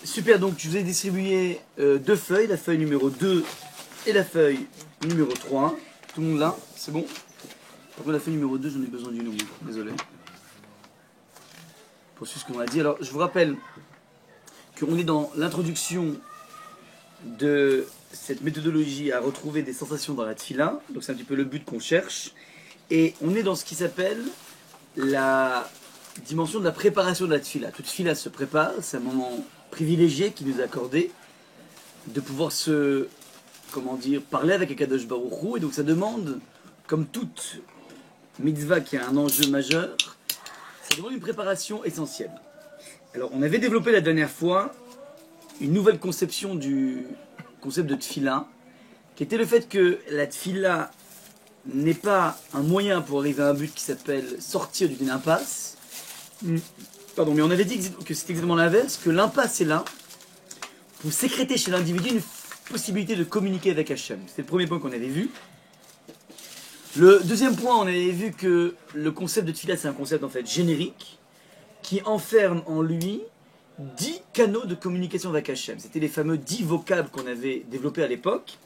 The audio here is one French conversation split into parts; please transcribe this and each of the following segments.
Super, donc je vous ai distribué deux feuilles, la feuille numéro 2 et la feuille numéro 3. Tout le monde là, c'est bon? Par contre la feuille numéro 2, j'en ai besoin d'une autre, désolé. Pour suivre ce qu'on a dit. Alors je vous rappelle qu'on est dans l'introduction de cette méthodologie à retrouver des sensations dans la tfila. Donc c'est un petit peu le but qu'on cherche. Et on est dans ce qui s'appelle la dimension de la préparation de la tfila. Toute tfila se prépare, c'est un moment privilégié qui nous est accordé de pouvoir se, parler avec Akadosh Baruch Hu. Et donc ça demande, comme toute mitzvah qui a un enjeu majeur, ça demande une préparation essentielle. Alors on avait développé la dernière fois une nouvelle conception du concept de tfila, qui était le fait que la tfila n'est pas un moyen pour arriver à un but qui s'appelle sortir d'une impasse. Pardon, mais on avait dit que c'est exactement l'inverse, que l'impasse est là pour sécréter chez l'individu une possibilité de communiquer avec Hachem. C'est le premier point qu'on avait vu. Le deuxième point, on avait vu que le concept de tfila, c'est un concept en fait générique, qui enferme en lui 10 canaux de communication avec Hachem. C'était les fameux 10 vocables qu'on avait développés à l'époque.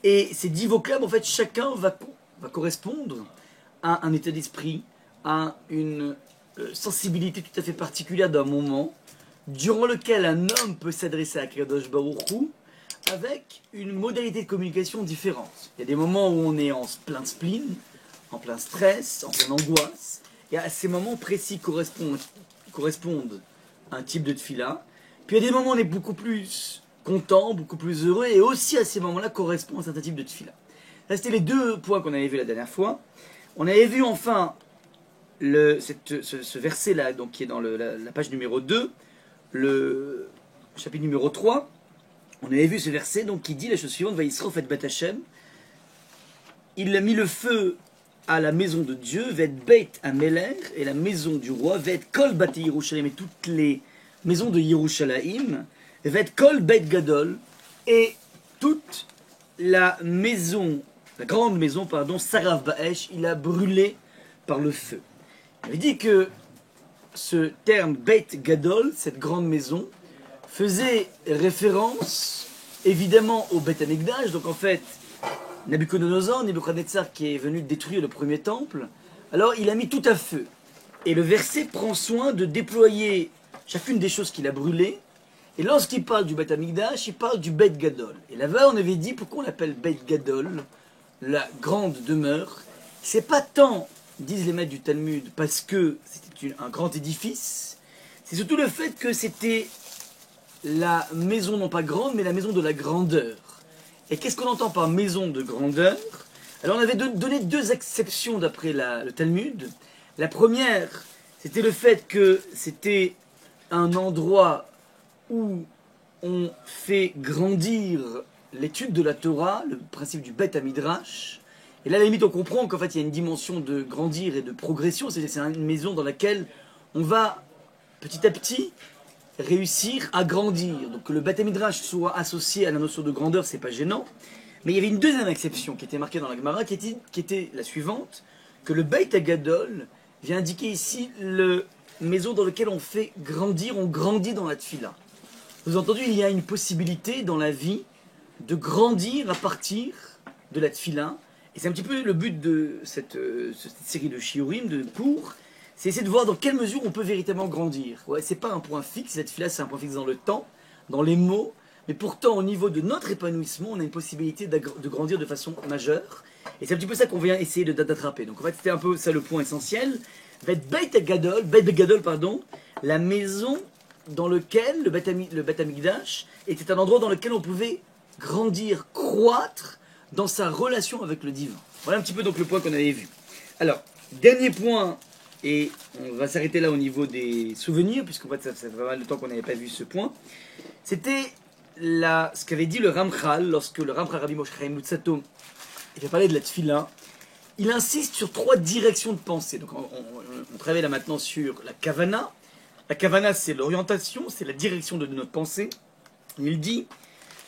Et ces 10 vocables, en fait, chacun va correspondre à un état d'esprit, à une sensibilité tout à fait particulière d'un moment, durant lequel un homme peut s'adresser à Kadosh Baruch Hu avec une modalité de communication différente. Il y a des moments où on est en plein spleen, en plein stress, en pleine angoisse, et à ces moments précis correspondent à un type de tfila. Puis il y a des moments où on est beaucoup plus content, beaucoup plus heureux, et aussi à ces moments-là correspond à un certain type de tfila. Là, c'était les deux points qu'on avait vus la dernière fois. On avait vu enfin ce verset-là, donc qui est dans la page numéro 2, le chapitre numéro 3. On avait vu ce verset donc, qui dit la chose suivante: Vaïsrof et Bet Hashem. Il a mis le feu à la maison de Dieu, Vet Beit Ameler, et la maison du roi, Vet Kol Bati Yerushalayim, et toutes les maisons de Yerushalayim, Vet Kol Beit Gadol, et toute la maison, la grande maison, Sarav Baesh, il a brûlé par le feu. Il dit que ce terme Beit Gadol, cette grande maison, faisait référence évidemment au Beit Hamikdash. Donc en fait, Nebuchadnezzar qui est venu détruire le premier temple, alors il a mis tout à feu. Et le verset prend soin de déployer chacune des choses qu'il a brûlées. Et lorsqu'il parle du Beit Hamikdash, il parle du Beit Gadol. Et là-bas, on avait dit pourquoi on l'appelle Beit Gadol, la grande demeure. C'est pas tant, disent les maîtres du Talmud, parce que c'était un grand édifice, c'est surtout le fait que c'était la maison non pas grande, mais la maison de la grandeur. Et qu'est-ce qu'on entend par maison de grandeur? Alors on avait donné deux exceptions d'après le Talmud. La première, c'était le fait que c'était un endroit où on fait grandir l'étude de la Torah, le principe du Beth Hamidrash. Et là, à la limite, on comprend qu'en fait, il y a une dimension de grandir et de progression. C'est une maison dans laquelle on va, petit à petit, réussir à grandir. Donc que le Beth Hamidrash soit associé à la notion de grandeur, c'est pas gênant. Mais il y avait une deuxième exception qui était marquée dans la Gemara, qui était la suivante, que le Beit Hagadol vient indiquer ici la maison dans laquelle on fait grandir, on grandit dans la tfila. Vous avez entendu, il y a une possibilité dans la vie de grandir à partir de la tfila. Et c'est un petit peu le but de cette série de shiurim, de cours, c'est essayer de voir dans quelle mesure on peut véritablement grandir. Ouais, c'est pas un point fixe, cette tfila c'est un point fixe dans le temps, dans les mots, mais pourtant au niveau de notre épanouissement, on a une possibilité de grandir de façon majeure. Et c'est un petit peu ça qu'on vient essayer d'attraper. Donc en fait c'était un peu ça le point essentiel. Beit Gadol, la maison dans laquelle le Beit Hamikdash était un endroit dans lequel on pouvait grandir, croître dans sa relation avec le divin. Voilà un petit peu donc le point qu'on avait vu. Alors, dernier point, et on va s'arrêter là au niveau des souvenirs, puisqu'en fait ça fait pas mal de temps qu'on n'avait pas vu ce point. C'était ce qu'avait dit le Ramchal, lorsque le Ramchal Rabbi Moshe Chaim Luzzatto il a parlé de la tfila. Il insiste sur 3 directions de pensée. Donc on travaille là maintenant sur la kavana. La kavana, c'est l'orientation, c'est la direction de notre pensée. Il dit,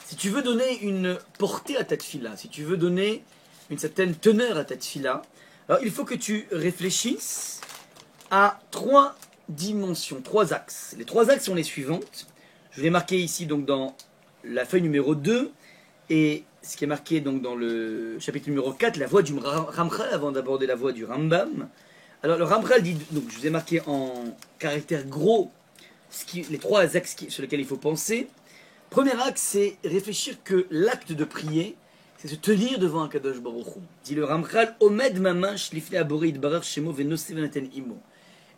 si tu veux donner une portée à ta tfila, si tu veux donner une certaine teneur à ta tfila, alors il faut que tu réfléchisses à 3 dimensions, 3 axes. Les 3 axes sont les suivantes. Je Je l'ai marqué ici donc dans la feuille numéro 2, et ce qui est marqué donc dans le chapitre numéro 4, la voix du Ramchal, avant d'aborder la voix du Rambam. Alors le Ramchal dit, donc je vous ai marqué en caractère gros les trois axes sur lesquels il faut penser. Premier axe, c'est réfléchir que l'acte de prier, c'est se tenir devant un Kadosh Baruch Hu. Dit le Ramchal, Omed mamash lifnei abori yitbarach shemo venose venaten imo.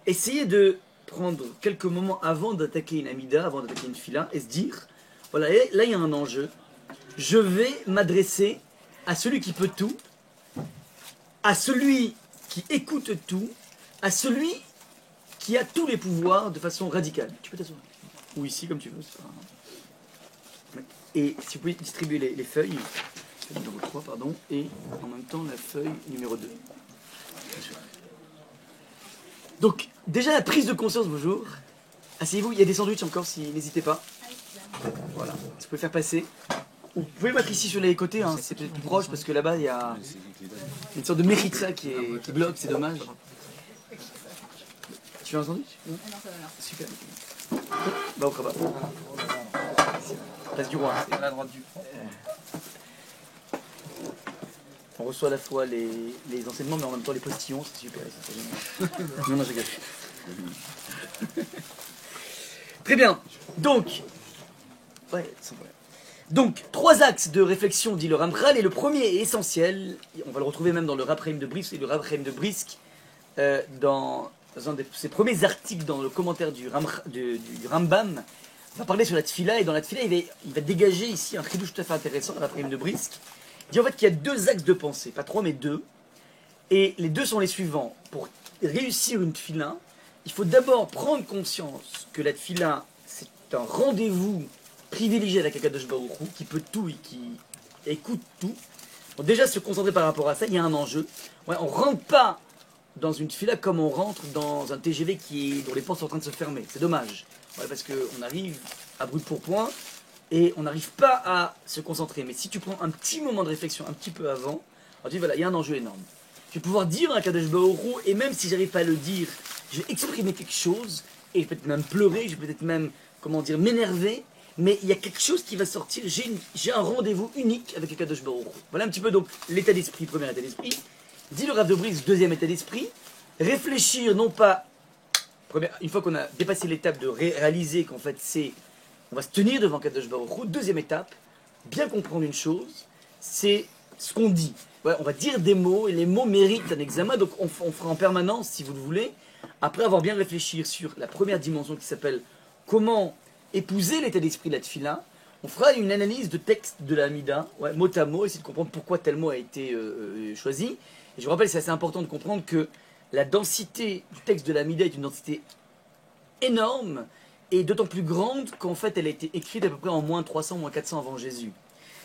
Essayez de prendre quelques moments avant d'attaquer une amida, avant d'attaquer une fila, et se dire, voilà, et là il y a un enjeu. Je vais m'adresser à celui qui peut tout, à celui qui écoute tout, à celui qui a tous les pouvoirs de façon radicale. Tu peux t'asseoir. Ou ici, comme tu veux. C'est pas grave. Et si vous pouvez distribuer les feuilles, numéro 3, pardon, et en même temps la feuille numéro 2. Donc, déjà la prise de conscience, bonjour. Asseyez-vous, il y a des sandwichs encore, n'hésitez pas. Voilà, vous pouvez faire passer. Vous pouvez mettre ici sur les côtés, hein, c'est peut-être plus proche parce que là-bas il y a une sorte de méritza qui bloque, c'est dommage. Tu veux un sandwich? Non, ça va, merci. Super. Bah, au revoir. Place du roi. C'est à la droite du front. On reçoit à la fois les enseignements, mais en même temps les postillons, c'est super. Non, non, je gâche. Très bien. Donc, ouais, sans problème. Donc, trois axes de réflexion, dit le Ramchal, et le premier est essentiel. On va le retrouver même dans le Rab Chaim de Brisk, et le Rab Chaim de Brisk, dans un de ses premiers articles dans le commentaire du Rambam, va parler sur la tfila, et dans la tfila, il va dégager ici un chidouche tout à fait intéressant, le Rab Chaim de Brisk. Il dit en fait qu'il y a deux axes de pensée, pas trois mais deux, et les deux sont les suivants. Pour réussir une tfila, il faut d'abord prendre conscience que la tfila, c'est un rendez-vous privilégié avec Akadosh Baruch Hu, qui peut tout et qui écoute tout. Donc déjà se concentrer par rapport à ça, il y a un enjeu. Ouais, on ne rentre pas dans une fila comme on rentre dans un TGV dont les portes sont en train de se fermer. C'est dommage. Ouais, parce qu'on arrive à brûle pour point et on n'arrive pas à se concentrer. Mais si tu prends un petit moment de réflexion un petit peu avant, alors tu dis voilà, il y a un enjeu énorme. Je vais pouvoir dire à Akadosh Baruch Hu, et même si j'arrive pas à le dire, je vais exprimer quelque chose, et je vais peut-être même pleurer, je vais peut-être même, m'énerver, mais il y a quelque chose qui va sortir, j'ai un rendez-vous unique avec Akadosh Baruch Hu. Voilà un petit peu donc l'état d'esprit, premier état d'esprit. Dit le Rav de Brisk, deuxième état d'esprit, réfléchir non pas, une fois qu'on a dépassé l'étape de réaliser qu'en fait on va se tenir devant Akadosh Baruch Hu, deuxième étape, bien comprendre une chose, c'est ce qu'on dit. Ouais, on va dire des mots, et les mots méritent un examen, donc on fera en permanence, si vous le voulez, après avoir bien réfléchi sur la première dimension qui s'appelle comment épouser l'état d'esprit de la tfila, on fera une analyse de texte de la Hamida, ouais, mot à mot, essayer de comprendre pourquoi tel mot a été choisi. Et je vous rappelle, c'est assez important de comprendre que la densité du texte de la Hamida est une densité énorme, et d'autant plus grande qu'en fait elle a été écrite à peu près en moins 300, moins 400 avant Jésus.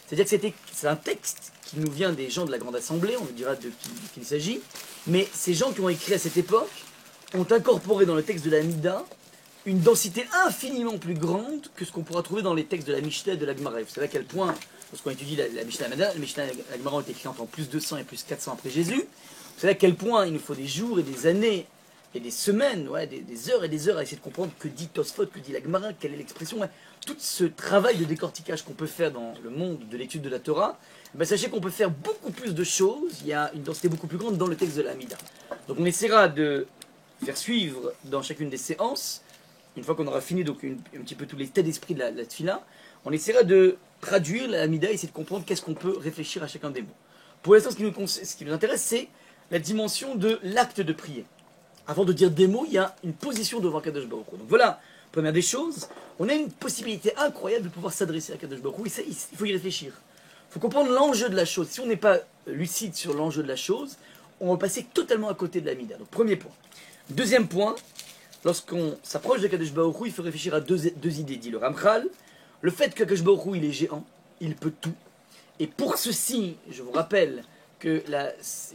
C'est-à-dire que c'est un texte qui nous vient des gens de la Grande Assemblée, on nous dira de qui il s'agit, mais ces gens qui ont écrit à cette époque ont incorporé dans le texte de la Hamida une densité infiniment plus grande que ce qu'on pourra trouver dans les textes de la Mishnah et de la Gemara. Vous savez à quel point, lorsqu'on étudie la Mishnah et la Gemara ont été écrites en plus 200 et plus 400 après Jésus, vous savez à quel point il nous faut des jours et des années et des semaines, ouais, des heures et des heures à essayer de comprendre que dit Tosfot, que dit la Gemara, quelle est l'expression, ouais. Tout ce travail de décortiquage qu'on peut faire dans le monde de l'étude de la Torah, ben sachez qu'on peut faire beaucoup plus de choses, il y a une densité beaucoup plus grande dans le texte de la Hamida. Donc on essaiera de faire suivre dans chacune des séances, une fois qu'on aura fini donc un petit peu tous les états d'esprit de la tfila, on essaiera de traduire la Hamida et essayer de comprendre qu'est-ce qu'on peut réfléchir à chacun des mots. Pour l'instant, ce qui nous intéresse, c'est la dimension de l'acte de prière. Avant de dire des mots, il y a une position devant Kadosh Baruch Hu. Donc voilà, première des choses, on a une possibilité incroyable de pouvoir s'adresser à Kadosh Baruch Hu. Il faut y réfléchir. Il faut comprendre l'enjeu de la chose. Si on n'est pas lucide sur l'enjeu de la chose, on va passer totalement à côté de la Mida. Donc premier point. Deuxième point, lorsqu'on s'approche de Kadosh Baruch Hu, il faut réfléchir à deux idées, dit le Ramchal. Le fait que Kadosh Baruch Hu, il est géant, il peut tout. Et pour ceci, je vous rappelle que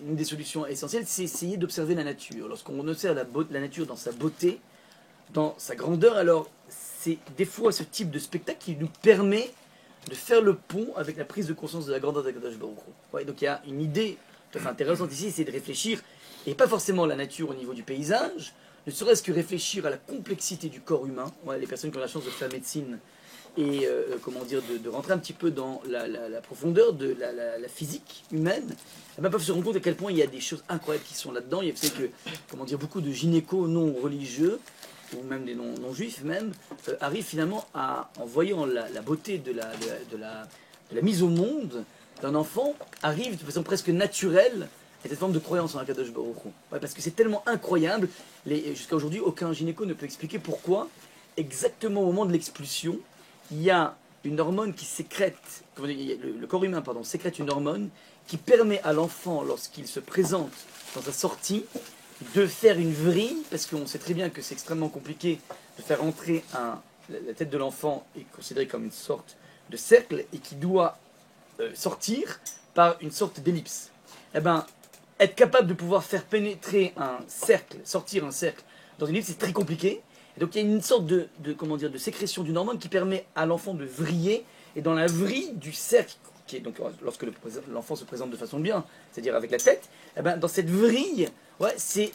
une des solutions essentielles, c'est essayer d'observer la nature. Lorsqu'on observe la nature dans sa beauté, dans sa grandeur, alors c'est des fois ce type de spectacle qui nous permet de faire le pont avec la prise de conscience de la grandeur de Kadosh Baruch Hu. Ouais, donc il y a une idée tout à fait intéressante ici, c'est de réfléchir, et pas forcément la nature au niveau du paysage, ne serait-ce que réfléchir à la complexité du corps humain. Ouais, les personnes qui ont la chance de faire médecine et comment dire, de rentrer un petit peu dans la profondeur de la physique humaine, eh ben, peuvent se rendre compte à quel point il y a des choses incroyables qui sont là-dedans. Il y a que, comment dire, beaucoup de gynécos non religieux, ou même des non-juifs même, arrivent finalement en voyant la beauté de la mise au monde d'un enfant, arrivent de façon presque naturelle à cette forme de croyance en Akadosh Baruch Hu. Ouais, parce que c'est tellement incroyable, jusqu'à aujourd'hui, aucun gynéco ne peut expliquer pourquoi, exactement au moment de l'expulsion, il y a une hormone qui sécrète, le corps humain pardon, sécrète une hormone qui permet à l'enfant, lorsqu'il se présente dans sa sortie, de faire une vrille, parce qu'on sait très bien que c'est extrêmement compliqué de faire entrer la tête de l'enfant est considérée comme une sorte de cercle et qui doit sortir par une sorte d'ellipse. Eh ben, être capable de pouvoir faire pénétrer un cercle, sortir un cercle dans une ellipse, c'est très compliqué. Donc il y a une sorte comment dire, de sécrétion d'une hormone qui permet à l'enfant de vriller, et dans la vrille du cercle, qui est donc lorsque l'enfant se présente de façon bien, c'est-à-dire avec la tête, eh ben, dans cette vrille, ouais, c'est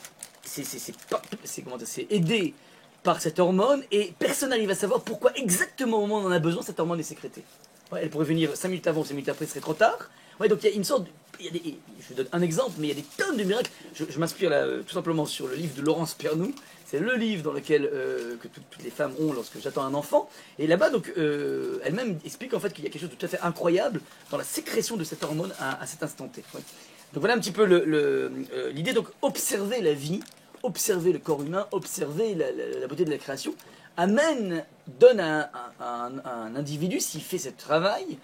aidé par cette hormone, et personne n'arrive à savoir pourquoi exactement au moment où on en a besoin, cette hormone est sécrétée. Ouais, elle pourrait venir 5 minutes avant, 5 minutes après, ce serait trop tard. Ouais, donc il y a une sorte je vous donne un exemple, mais il y a des tonnes de miracles. Je m'inspire là, tout simplement sur le livre de Laurence Pernou. C'est le livre dans lequel que toutes les femmes ont lorsque j'attends un enfant. Et là-bas, donc, elle-même explique en fait qu'il y a quelque chose de tout à fait incroyable dans la sécrétion de cette hormone à cet instant T. Ouais. Donc voilà un petit peu l'idée. Donc observer la vie, observer le corps humain, observer la beauté de la création, donne à un individu, s'il fait ce travail,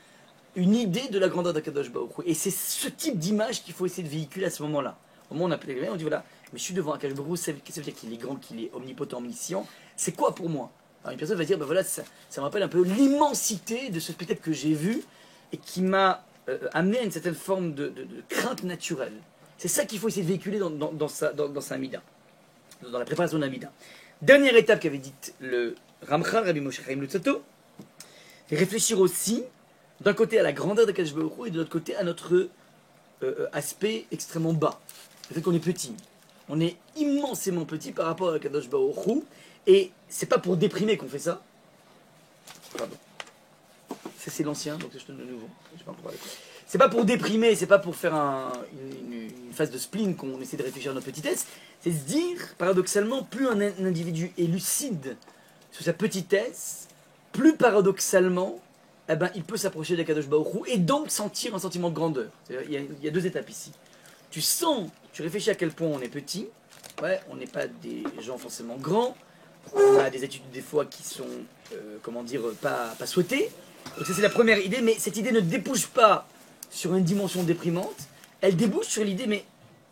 une idée de la grandeur d'Akadosh Baruch Hu. Et c'est ce type d'image qu'il faut essayer de véhiculer à ce moment-là. Au moment où on appelle les gens, on dit voilà, mais je suis devant Akadosh Baruch Hu, ça veut dire qu'il est grand, qu'il est omnipotent, omniscient. C'est quoi pour moi? Alors une personne va dire, ben voilà, ça me rappelle un peu l'immensité de ce spectacle que j'ai vu et qui m'a amené à une certaine forme de crainte naturelle. C'est ça qu'il faut essayer de véhiculer dans sa Amida, dans la préparation d'un Amida. Dernière étape qu'avait dite le Ramchal, Rabbi Moshe Chaim Luzzatto, c'est réfléchir aussi d'un côté à la grandeur de Kadosh Baruch Hu et de l'autre côté à notre aspect extrêmement bas. Le fait qu'on est petit. On est immensément petit par rapport à Kadosh Baruch Hu, et c'est pas pour déprimer qu'on fait ça. Pardon. Ça c'est l'ancien, donc je te donne le nouveau. C'est pas pour déprimer, c'est pas pour faire une phase de spleen qu'on essaie de réfléchir à notre petitesse. C'est se dire, paradoxalement, plus un individu est lucide sur sa petitesse, plus paradoxalement, eh ben, il peut s'approcher de Kadosh Baruch Hu et donc sentir un sentiment de grandeur. Il y a deux étapes ici. Tu réfléchis à quel point on est petit. Ouais, on n'est pas des gens forcément grands. On a des attitudes des fois qui sont, comment dire, pas souhaitées. Donc ça c'est la première idée, mais cette idée ne débouche pas sur une dimension déprimante. Elle débouche sur l'idée, mais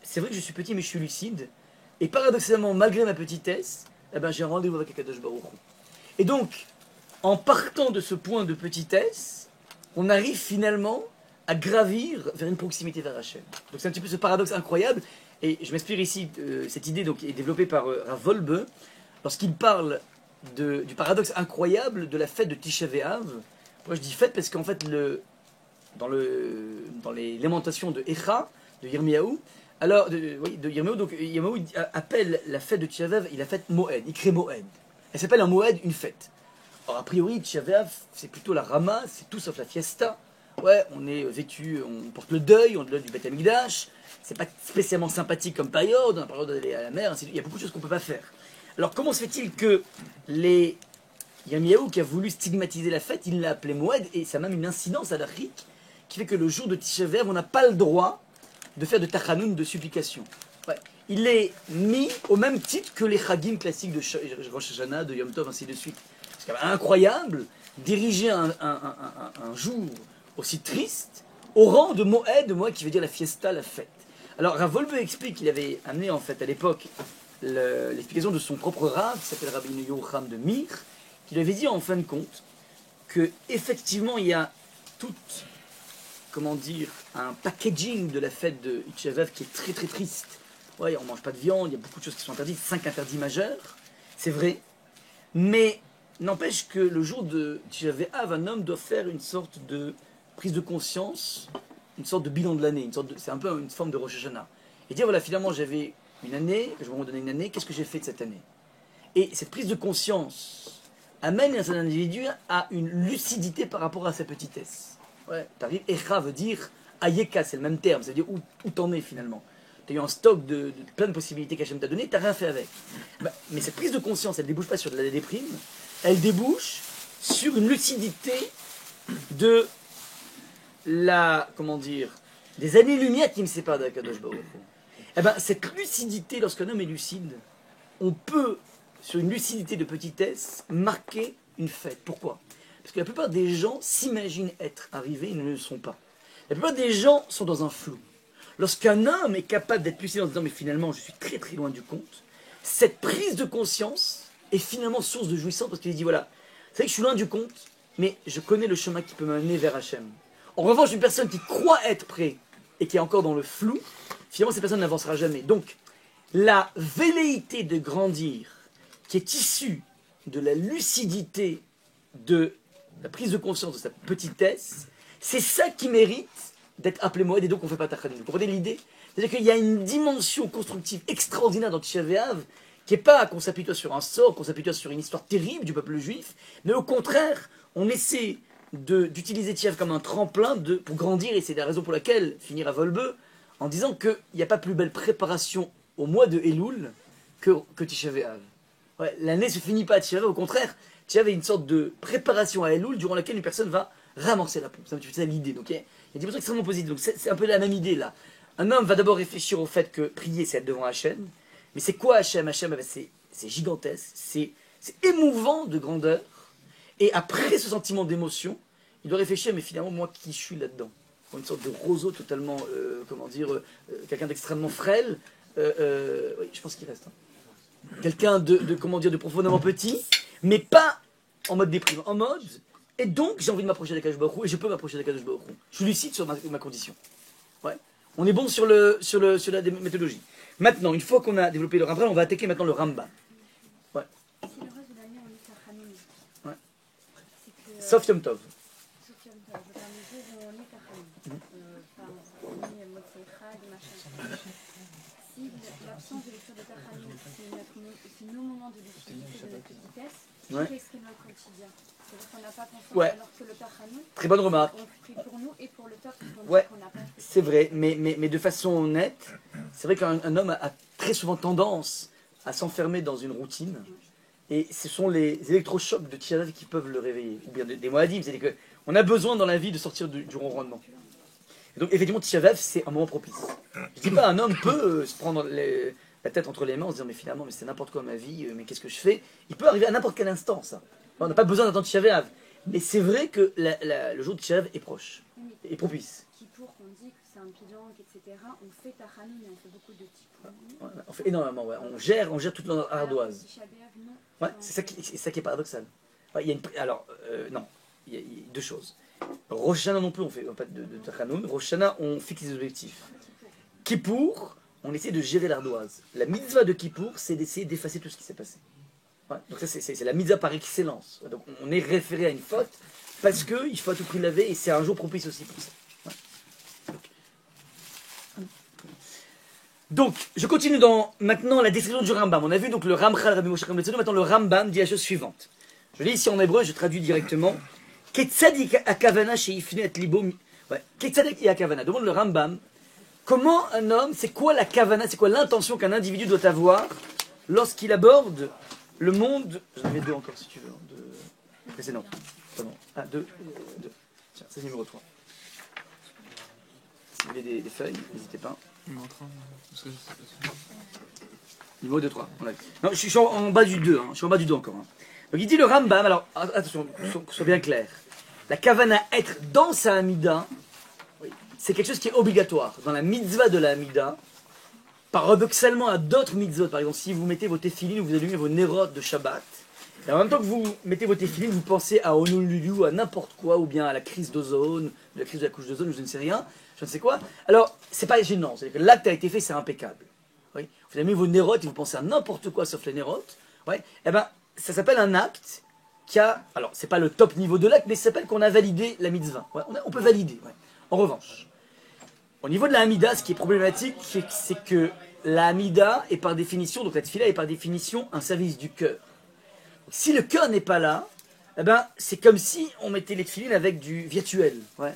c'est vrai que je suis petit, mais je suis lucide. Et paradoxalement, malgré ma petitesse, eh ben, j'ai un rendez-vous avec Kadosh Baruch Hu. Et donc, en partant de ce point de petitesse, on arrive finalement à gravir vers une proximité vers Hachem. Donc c'est un petit peu ce paradoxe incroyable, et je m'inspire ici, cette idée donc, est développée par Rav Wolbe, lorsqu'il parle du paradoxe incroyable de la fête de Tisha B'Av. Moi je dis fête parce qu'en fait, dans les lamentations de Echa, de Yirmiyahu, de Yirmiyahu, donc Yirmiyahu appelle la fête de Tisha B'Av, il la fête Moed, il crée Moed. Elle s'appelle un Moed, une fête. Alors, a priori, Tisha B'Av, c'est plutôt la Rama, c'est tout sauf la fiesta. Ouais, on est vêtu, on porte le deuil du Beth Amikdash. C'est pas spécialement sympathique comme période, on a pas le droit d'aller à la mer, il y a beaucoup de choses qu'on peut pas faire. Alors, comment se fait-il que Yirmiyahu, qui a voulu stigmatiser la fête, il l'a appelée Moed, et ça a même une incidence à l'Afrique, qui fait que le jour de Tisha B'Av, on n'a pas le droit de faire de tachanoun, de supplication. Ouais. Il est mis au même titre que les chagim classiques de Rosh Hashanah, de Yom Tov, ainsi de suite. C'est quand même incroyable diriger un jour aussi triste au rang de Moed qui veut dire la fiesta, la fête. Alors Rav Wolbe explique qu'il avait amené en fait à l'époque l'explication de son propre Rav, qui s'appelle Rabbi Yocham de Mir, qui lui avait dit en fin de compte que effectivement il y a tout, comment dire, un packaging de la fête de Tisha B'Av qui est très très triste. Ouais, on mange pas de viande, il y a beaucoup de choses qui sont interdites, 5 interdits majeurs, c'est vrai, mais n'empêche que le jour de Tisha B'Av, un homme doit faire une sorte de prise de conscience, une sorte de bilan de l'année, c'est un peu une forme de Rosh Hashanah. Et dire voilà, finalement j'avais une année, je me redonnais une année, qu'est-ce que j'ai fait de cette année? Et cette prise de conscience amène un certain individu à une lucidité par rapport à sa petitesse. Ouais, t'arrives, Echa veut dire Ayeka, c'est le même terme, c'est-à-dire où t'en es finalement. Tu as eu un stock de plein de possibilités qu'Hachem t'a donné, tu n'as rien fait avec. Bah, mais cette prise de conscience, elle ne débouche pas sur de la déprime, elle débouche sur une lucidité de la, comment dire, des années-lumière qui me séparent d'Akadosh Baruch Hu. Eh ben, cette lucidité, lorsqu'un homme est lucide, on peut, sur une lucidité de petitesse, marquer une fête. Pourquoi? Parce que la plupart des gens s'imaginent être arrivés, ils ne le sont pas. La plupart des gens sont dans un flou. Lorsqu'un homme est capable d'être lucide en disant mais finalement je suis très très loin du compte, cette prise de conscience est finalement source de jouissance parce qu'il dit voilà, c'est vrai que je suis loin du compte, mais je connais le chemin qui peut m'amener vers Hachem. En revanche, une personne qui croit être prêt et qui est encore dans le flou, finalement cette personne n'avancera jamais. Donc la velléité de grandir qui est issue de la lucidité de la prise de conscience de sa petitesse, c'est ça qui mérite d'être appelé Moed et donc on ne fait pas Tachanim. Vous comprenez l'idée? C'est-à-dire qu'il y a une dimension constructive extraordinaire dans Tisha B'Av qui n'est pas qu'on s'appuie sur un sort, qu'on s'appuie sur une histoire terrible du peuple juif, mais au contraire, on essaie d'utiliser Tisha B'Av comme un tremplin pour grandir et c'est la raison pour laquelle finir à Volbeu en disant qu'il n'y a pas plus belle préparation au mois de Elul que Tisha B'Av. Ouais, l'année ne se finit pas à Tisha B'Av, au contraire, Tisha B'Av est une sorte de préparation à Elul durant laquelle une personne va ramasser la pompe. C'est ça l'idée. Donc, il y a des dimensions extrêmement positives. Donc c'est un peu la même idée là. Un homme va d'abord réfléchir au fait que prier c'est être devant Hachem. Mais c'est quoi Hachem? Hachem, c'est gigantesque, c'est émouvant de grandeur. Et après ce sentiment d'émotion, il doit réfléchir, mais finalement moi qui suis là-dedans? Une sorte de roseau totalement, quelqu'un d'extrêmement frêle. Oui, je pense qu'il reste. Hein. Quelqu'un de profondément petit, mais pas en mode déprimant, en mode... Et donc, j'ai envie de m'approcher d'Akadosh Baruch Hu, et je peux m'approcher d'Akadosh Baruch Hu. Je suis lucide sur ma condition. Ouais. On est bon sur la méthodologie. Maintenant, une fois qu'on a développé le Rambam, on va attaquer maintenant le Rambam. Ouais. Si le reste de l'année on est Tachamim, Ouais. c'est que... Sauf Yom Tov. Sauf Yom Tov, dans les jours où on est Tachamim, on est Motzei Chag, machin. Si l'absence de lecture de Tachamim, c'est nos moments de lucidité, de notre vitesse, Ouais. qu'est-ce qu'est notre quotidien? C'est-à-dire qu'on n'a pas conscience, Ouais. alors que le Tachamim, Très bonne remarque. on prie pour nous et pour le peuple qu'on Ouais. n'a pas fait. C'est vrai, mais de façon honnête, c'est vrai qu'un homme a très souvent tendance à s'enfermer dans une routine. Et ce sont les électrochocs de Tisha B'Av qui peuvent le réveiller. Ou bien des Moadim, c'est-à-dire qu'on a besoin dans la vie de sortir du ronronnement. Et donc effectivement, Tisha B'Av, c'est un moment propice. Je dis pas un homme peut se prendre la tête entre les mains en se disant mais finalement mais c'est n'importe quoi ma vie, mais qu'est-ce que je fais? Il peut arriver à n'importe quel instant ça. On n'a pas besoin d'attendre Tisha B'Av. Mais c'est vrai que le jour de Tisha B'Av est proche, est propice. Kippour, on dit que c'est un bilan, etc. On fait Tachamim, mais on fait beaucoup de Kippour. On fait énormément, ouais. On gère toute notre ardoise. Tisha B'Av, non. Ouais, c'est ça qui est paradoxal. Ouais, il y a non, il y a deux choses. Rosh Hashanah non plus, on fait pas de Tachanun. Rosh Hashanah, on fixe les objectifs. Kippour, on essaie de gérer l'ardoise. La mitzvah de Kippour, c'est d'essayer d'effacer tout ce qui s'est passé. Ouais, donc ça, c'est la mitzvah par excellence. Donc on est référé à une faute parce qu'il faut à tout prix laver et c'est un jour propice aussi pour ça. Ouais. Donc, je continue dans maintenant la description du Rambam. On a vu donc le Ramchal, Rabbi Moshe Chaim Betzalel. Maintenant le Rambam dit la chose suivante. Je lis ici en hébreu, je traduis directement. Ketzadik akavana sheifne et libo. Ouais. Ketzadik akavana. Demande le Rambam. Comment un homme, c'est quoi la kavana, c'est quoi l'intention qu'un individu doit avoir lorsqu'il aborde le monde. J'en avais deux encore si tu veux. Deux précédentes. Pardon. Ah, deux. Tiens, c'est numéro 3. Si vous voulez des feuilles, n'hésitez pas. Niveau 2, 3. Non, je suis en bas du 2. Hein. Je suis en bas du 2 encore. Hein. Donc il dit le Rambam, alors attention, soit bien clair. La kavana, être dans sa Hamida, c'est quelque chose qui est obligatoire. Dans la mitzvah de la Hamida, paradoxalement à d'autres mitzvot, par exemple, si vous mettez vos téphilines ou vous allumez vos nérot de Shabbat, et en même temps que vous mettez vos téphilines, vous pensez à Honolulu, à n'importe quoi, ou bien à la crise d'ozone, la crise de la couche d'ozone, ou je ne sais rien, je ne sais quoi. Alors, c'est pas gênant, c'est-à-dire que l'acte a été fait, c'est impeccable. Oui. Vous allumez vos nérotes et vous pensez à n'importe quoi sauf les nérotes. Ouais. Eh ben, ça s'appelle un acte qui a, alors c'est pas le top niveau de l'acte, mais ça s'appelle qu'on a validé la mitzvah. Ouais. On peut valider. Ouais. En revanche, au niveau de la Hamida, ce qui est problématique, c'est que la Hamida est par définition, donc la tefila est par définition un service du cœur. Si le cœur n'est pas là, eh ben, c'est comme si on mettait les tefilines avec du virtuel. Ouais.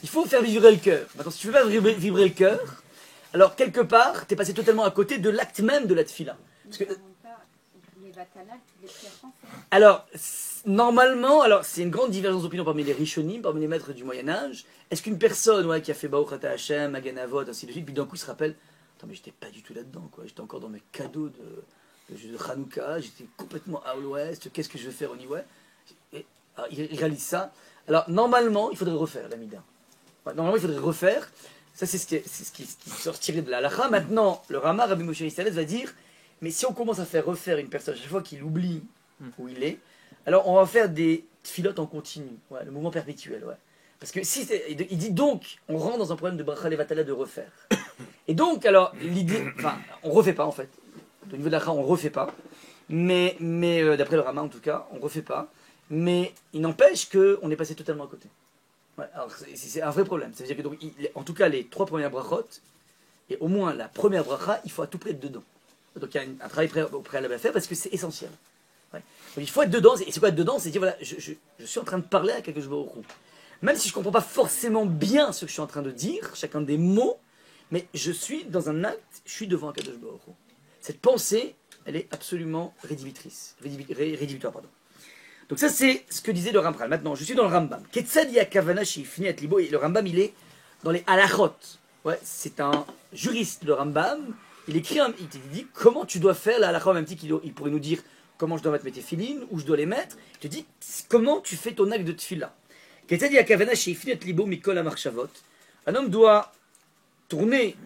Il faut faire vibrer le cœur. Maintenant, si tu veux pas vibrer le cœur, alors quelque part, tu es passé totalement à côté de l'acte même de la tefila. Parce que, les batalades, les prières françaises. alors, normalement, alors c'est une grande divergence d'opinion parmi les rishonim, parmi les maîtres du Moyen-Âge. Est-ce qu'une personne qui a fait Baruch Ata Hashem, Magen Avot, ainsi de suite, puis d'un coup il se rappelle, attends, mais j'étais pas du tout là-dedans, quoi. J'étais encore dans mes cadeaux de Hanouka, j'étais complètement à l'ouest, qu'est-ce que je vais faire au niveau. Alors, il réalise ça. Alors, normalement, il faudrait refaire la Mida. Ouais, normalement, il faudrait refaire. Ça, c'est ce qui sort tiré de la halakha. Maintenant, le Rama, Rabbi Moshe Isserles, va dire, mais si on commence à faire refaire une personne chaque fois qu'il oublie où il est, alors on va faire des tfilotes en continu, le mouvement perpétuel. Ouais. Parce que si il dit donc, on rentre dans un problème de bracha levatala de refaire. Et donc, alors, l'idée, enfin, on refait pas en fait. Au niveau de l'halakha, on refait pas. Mais d'après le Rama en tout cas, on refait pas. Mais il n'empêche qu'on est passé totalement à côté. Ouais, alors c'est un vrai problème. Ça veut dire que donc, en tout cas, les 3 premières brachot, et au moins la première bracha, il faut à tout près être dedans. Donc il y a un travail préalable à faire parce que c'est essentiel. Ouais. Donc il faut être dedans. Et c'est quoi être dedans? C'est dire voilà, je suis en train de parler à quelque chose de même si je ne comprends pas forcément bien ce que je suis en train de dire, chacun des mots, mais je suis dans un acte, je suis devant un Kadosh Baruch Hu. Cette pensée, elle est absolument rédhibitoire. Pardon. Donc ça c'est ce que disait le Rambam. Maintenant, je suis dans le Rambam. Ketzad yakavana shifni at libo, et le Rambam il est dans les halachot. Ouais, c'est un juriste, le Rambam. Il écrit, il te dit comment tu dois faire la halakha, même il pourrait nous dire comment je dois mettre mes tefilines, où je dois les mettre. Il te dit comment tu fais ton acte de tefila. Ketzad yakavana shifni at libo mikol hamarchavot. Un homme doit tourner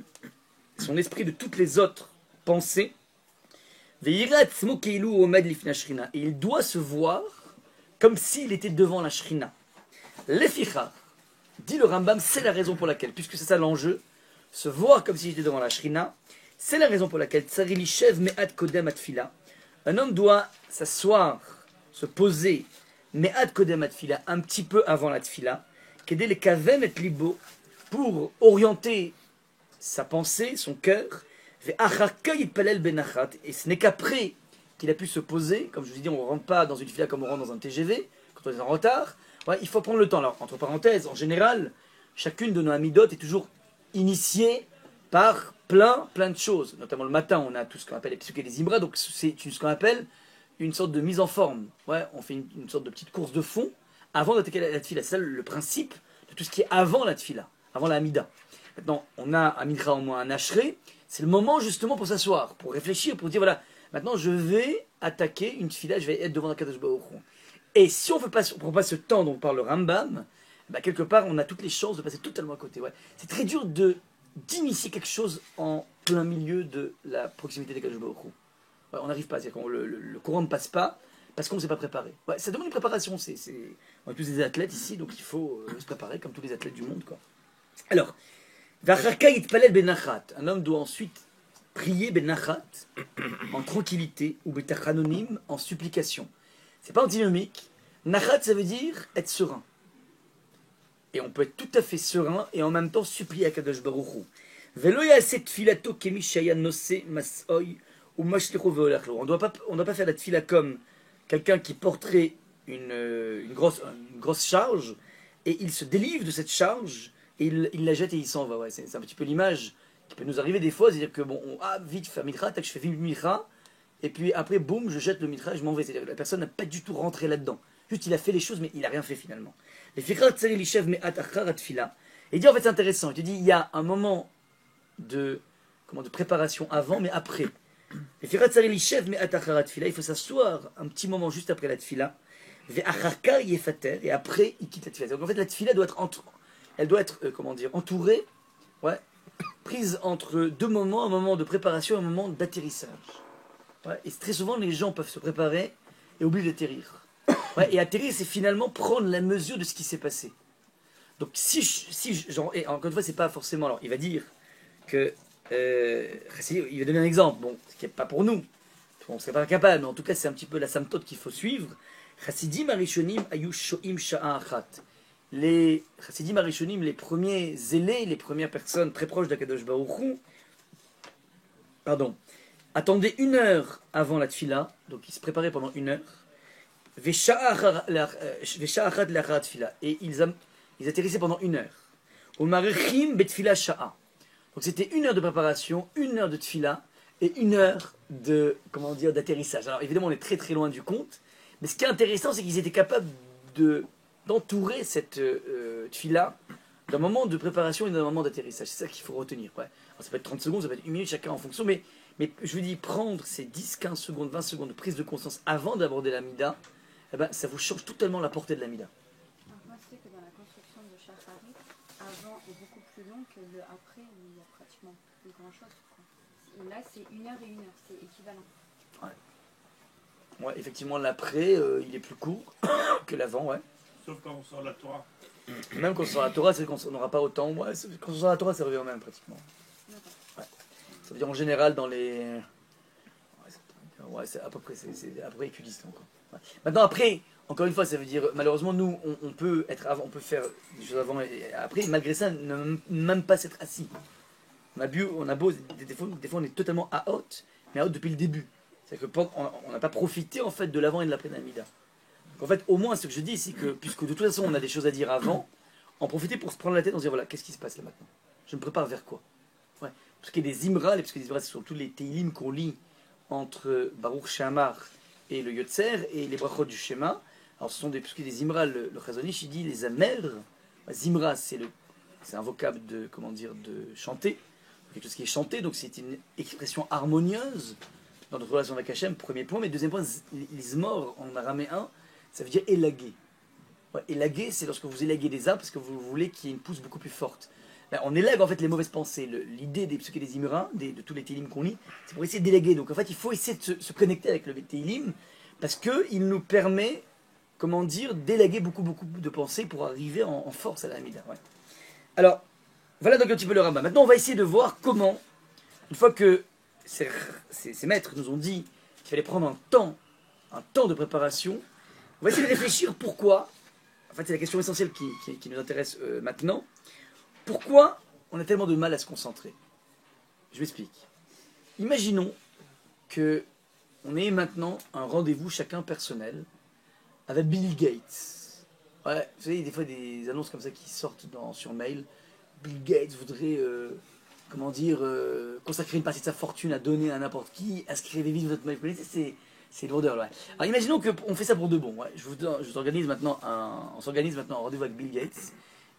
son esprit de toutes les autres pensées. Et il doit se voir comme s'il était devant la shrina. Leficha, dit le Rambam, c'est la raison pour laquelle, puisque c'est ça l'enjeu, se voir comme s'il était devant la shrina, c'est la raison pour laquelle Tsarilishev me'at kodem atfila. Un homme doit s'asseoir, se poser, me'at kodem atfila, un petit peu avant la tfila, kedé le kavem et libo, pour orienter sa pensée, son cœur, et ce n'est qu'après qu'il a pu se poser, comme je vous ai dit, on ne rentre pas dans une fila comme on rentre dans un TGV, quand on est en retard, ouais, il faut prendre le temps. Alors, entre parenthèses, en général, chacune de nos amidot est toujours initiée par plein de choses. Notamment le matin, on a tout ce qu'on appelle les psuké des ibra, donc c'est ce qu'on appelle une sorte de mise en forme. Ouais, on fait une sorte de petite course de fond avant d'attaquer la tfila. C'est ça le principe de tout ce qui est avant la tfila, avant la amida. Maintenant, on a à Mincha au moins un ashré, c'est le moment justement pour s'asseoir, pour réfléchir, pour dire voilà, maintenant je vais attaquer une tfila, je vais être devant la Kadosh Baruch Hu. Et si on ne prend pas ce temps dont parle le Rambam, bah, quelque part on a toutes les chances de passer totalement à côté. Ouais. C'est très dur d'initier quelque chose en plein milieu de la proximité des Kadosh Baruch Hu. Ouais, on n'arrive pas, c'est-à-dire que le courant ne passe pas parce qu'on ne s'est pas préparé. Ouais, ça demande une préparation, on est tous des athlètes ici, donc il faut se préparer comme tous les athlètes du monde. Quoi. Alors, un homme doit ensuite prier benachat en tranquillité ou betachanonim en supplication. C'est pas antinomique. Nachat, ça veut dire être serein. Et on peut être tout à fait serein et en même temps supplier à Kadosh Baruch Hu. Velo ya'aseh tfilato kemi shaya noseh mas'oy ou mashlichu ve'olach lo. On ne doit pas faire la tfila comme quelqu'un qui porterait une grosse charge et il se délivre de cette charge et il la jette et il s'en va. Ouais, c'est un petit peu l'image qui peut nous arriver des fois, c'est-à-dire que bon, vite, je fais mitra, tac, je fais vite mitra, et puis après, boum, je jette le mitra et je m'en vais. C'est-à-dire que la personne n'a pas du tout rentré là-dedans. Juste, il a fait les choses, mais il n'a rien fait finalement. Les fikrat tsari lishev me'at acharat fila. Et il dit en fait, c'est intéressant. Il te dit, il y a un moment de préparation avant, mais après. Les fikrat tsari lishev me'at acharat fila. Il faut s'asseoir un petit moment juste après la tfila. Ve'acharka yefater. Et après, il quitte la tfila. Donc en fait, la tfila doit être entourée, ouais, prise entre deux moments, un moment de préparation et un moment d'atterrissage. Ouais, et très souvent, les gens peuvent se préparer et oublient d'atterrir. Ouais, et atterrir, c'est finalement prendre la mesure de ce qui s'est passé. Donc, et encore une fois, c'est pas forcément. Alors, il va dire que. Il va donner un exemple, bon, ce qui n'est pas pour nous. On ne serait pas capable, mais en tout cas, c'est un petit peu la symptôme qu'il faut suivre. Chassidim Arishonim Ayu Shoim Sha'a Achat. Les Chassidim Arishonim, les premiers zélés, les premières personnes très proches d'Akadosh Baruch Hu, attendaient 1 heure avant la tfila, donc ils se préparaient pendant 1 heure, Et ils atterrissaient pendant 1 heure. Donc c'était 1 heure de préparation, 1 heure de tfila et 1 heure de, comment dire, d'atterrissage. Alors évidemment on est très très loin du compte, mais ce qui est intéressant c'est qu'ils étaient capables d'entourer cette tfila d'un moment de préparation et d'un moment d'atterrissage. C'est ça qu'il faut retenir. Ouais. Alors, ça peut être 30 secondes, ça peut être 1 minute, chacun en fonction, mais je vous dis, prendre ces 10, 15 secondes, 20 secondes de prise de conscience avant d'aborder la mida, eh ben, ça vous change totalement la portée de la mida. Moi, je sais que dans la construction de Shacharit, avant est beaucoup plus long que le après, où il n'y a pratiquement plus grand-chose. Et là, c'est 1 heure et 1 heure, c'est équivalent. Ouais, effectivement, l'après, il est plus court que l'avant, ouais. Sauf quand on sort la Torah. Même quand on sort la Torah, c'est qu'on n'aura pas autant. Ouais, quand on sort la Torah, ça revient au même, pratiquement. Ouais. Ça veut dire en général dans les... Ouais, c'est à peu près, c'est à peu près équidistant, quoi. Ouais. Maintenant, après, encore une fois, ça veut dire, malheureusement, nous, on peut faire des choses avant et après, malgré ça, ne même pas s'être assis. On a beau, des fois, on est totalement à haute, mais à haute depuis le début. C'est-à-dire qu'on n'a pas profité, en fait, de l'avant et de l'après Namida. Donc, en fait, au moins, ce que je dis, c'est que, puisque de toute façon, on a des choses à dire avant, en profiter pour se prendre la tête, on se dire, voilà, qu'est-ce qui se passe là maintenant? Je me prépare vers quoi? Ouais. Parce qu'il y a des Imra, parce que les Imra, ce sont tous les Teilim qu'on lit entre Baruch Shamar et le Yotzer et les brachot du Shema. Alors ce sont des, parce que des Imra, le Chazonish, il dit les Amer. Zimra, c'est un vocable de, comment dire, de chanter, quelque chose qui est chanté, donc c'est une expression harmonieuse dans notre relation avec Hachem, premier point. Mais deuxième point, l'Izmor en araméen, ça veut dire élaguer. Ouais, élaguer, c'est lorsque vous élaguez des arbres parce que vous voulez qu'il y ait une pousse beaucoup plus forte. Là, on élègue en fait les mauvaises pensées. L'idée des psuké des Imra, de tous les Teilim qu'on lit, c'est pour essayer d'élaguer. Donc en fait, il faut essayer de se connecter avec le Teilim parce qu'il nous permet, comment dire, d'élaguer beaucoup de pensées pour arriver en force à la Hamida. Ouais. Alors, voilà donc un petit peu le Rambam. Maintenant, on va essayer de voir comment, une fois que ces maîtres nous ont dit qu'il fallait prendre un temps de préparation, on va essayer de réfléchir pourquoi. En fait, c'est la question essentielle qui nous intéresse maintenant. Pourquoi on a tellement de mal à se concentrer? Je m'explique. Imaginons que on ait maintenant un rendez-vous chacun personnel avec Bill Gates. Ouais, vous savez, des fois des annonces comme ça qui sortent sur mail. Bill Gates voudrait, consacrer une partie de sa fortune à donner à n'importe qui. Inscrivez vite votre mail. C'est lourdeur, ouais. Alors imaginons qu'on fait ça pour de bon. Ouais. On s'organise maintenant un rendez-vous avec Bill Gates.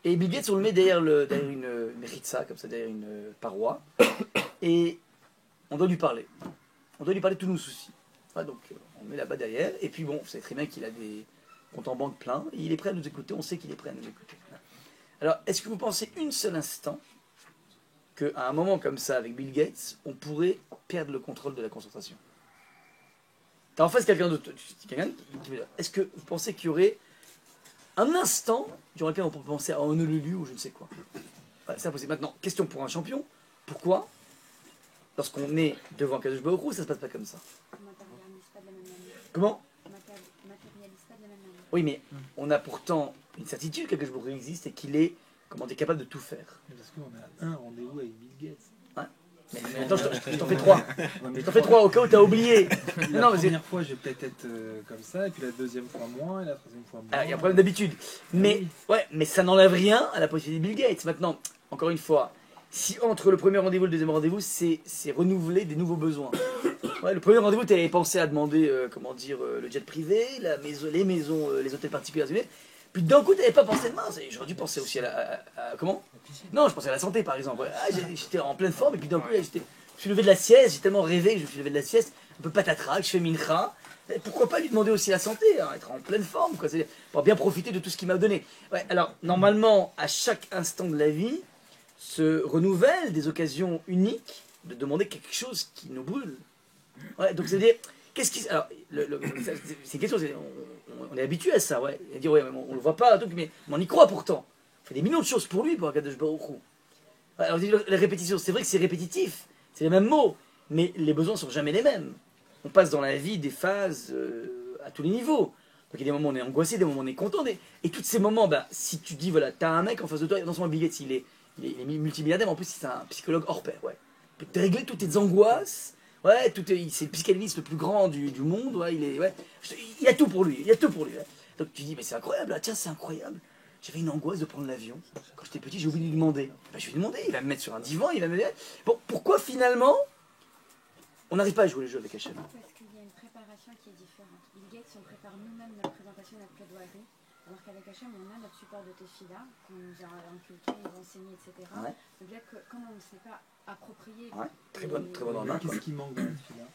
Et Bill Gates, on le met derrière une ritza, comme ça, derrière une paroi. Et on doit lui parler. On doit lui parler de tous nos soucis. Ouais, donc on met là-bas derrière. Et puis bon, vous savez très bien qu'il a des comptes en banque pleins. Et il est prêt à nous écouter. On sait qu'il est prêt à nous écouter. Alors, est-ce que vous pensez une seule instant qu'à un moment comme ça, avec Bill Gates, on pourrait perdre le contrôle de la concentration? T'as en face quelqu'un d'autre. Est-ce que vous pensez qu'il y aurait un instant durant lequel on peut penser à Honolulu ou je ne sais quoi? C'est impossible. Maintenant, question pour un champion. Pourquoi, lorsqu'on est devant Kadosh Baruch Hu, ça ne se passe pas comme ça? Comment? Oui, mais on a pourtant une certitude que Kadosh Baruch Hu existe et qu'il est, capable de tout faire. Parce qu'on a un rendez-vous avec Bill Gates. Ouais. Mais attends, je t'en fais 3. Je t'en fais 3 au cas où t'as oublié. La première fois, je vais peut-être être comme ça, et puis la deuxième fois moins, et la troisième fois moins. Il y a un problème d'habitude. Mais, mais ça n'enlève rien à la possibilité de Bill Gates. Maintenant, encore une fois, si entre le premier rendez-vous et le deuxième rendez-vous, c'est renouveler des nouveaux besoins. Ouais, le premier rendez-vous, tu avais pensé à demander, le jet privé, les maisons, les hôtels particuliers. Puis d'un coup, tu n'avais pas pensé de mince. J'aurais dû penser aussi à comment? Non, je pensais à la santé, par exemple. J'étais en pleine forme, et puis d'un coup, je me suis levé de la sieste, j'ai tellement rêvé que je me suis levé de la sieste, un peu patatras, je fais mincha. Pourquoi pas lui demander aussi la santé, hein, être en pleine forme, quoi, pour bien profiter de tout ce qu'il m'a donné. Ouais, alors, normalement, à chaque instant de la vie, se renouvellent des occasions uniques de demander quelque chose qui nous brûle. Ouais, donc c'est-à-dire, qu'est-ce qui... Alors, c'est une question, on est habitué à ça, ouais. Et dire, ouais, on le voit pas, donc, mais on y croit pourtant. On fait des millions de choses pour lui, pour Akadosh Baruch Hu. Ouais, alors, les répétitions, c'est vrai que c'est répétitif, c'est les mêmes mots, mais les besoins sont jamais les mêmes. On passe dans la vie des phases à tous les niveaux. Donc il y a des moments où on est angoissé, des moments où on est content. Et tous ces moments, si tu dis, voilà, t'as un mec en face de toi, non seulement Bill il est multimilliardaire, mais en plus c'est un psychologue hors pair, ouais. Il peut te régler toutes tes angoisses Ouais, c'est le psychanalyste le plus grand du monde. Ouais, il y a tout pour lui. Il y a tout pour lui. Ouais. Donc tu dis, mais c'est incroyable. Ah, tiens, c'est incroyable. J'avais une angoisse de prendre l'avion. Quand j'étais petit, j'ai oublié de lui demander. Ben, je vais lui demander. Il va me mettre sur un divan. Il va me dire. Bon, pourquoi finalement on n'arrive pas à jouer les jeux avec Hachem? Parce qu'il y a une préparation qui est différente. Bill Gates, on prépare nous-mêmes notre présentation, notre plaidoirie. Alors qu'avec Hachem, on a notre support de Tefila, qu'on nous a inculqué, nous enseigné, etc. Ouais. Donc là, comme on ne s'est pas approprié. Ouais, très bonne remarque. Qu'est-ce qui manque dans la fila?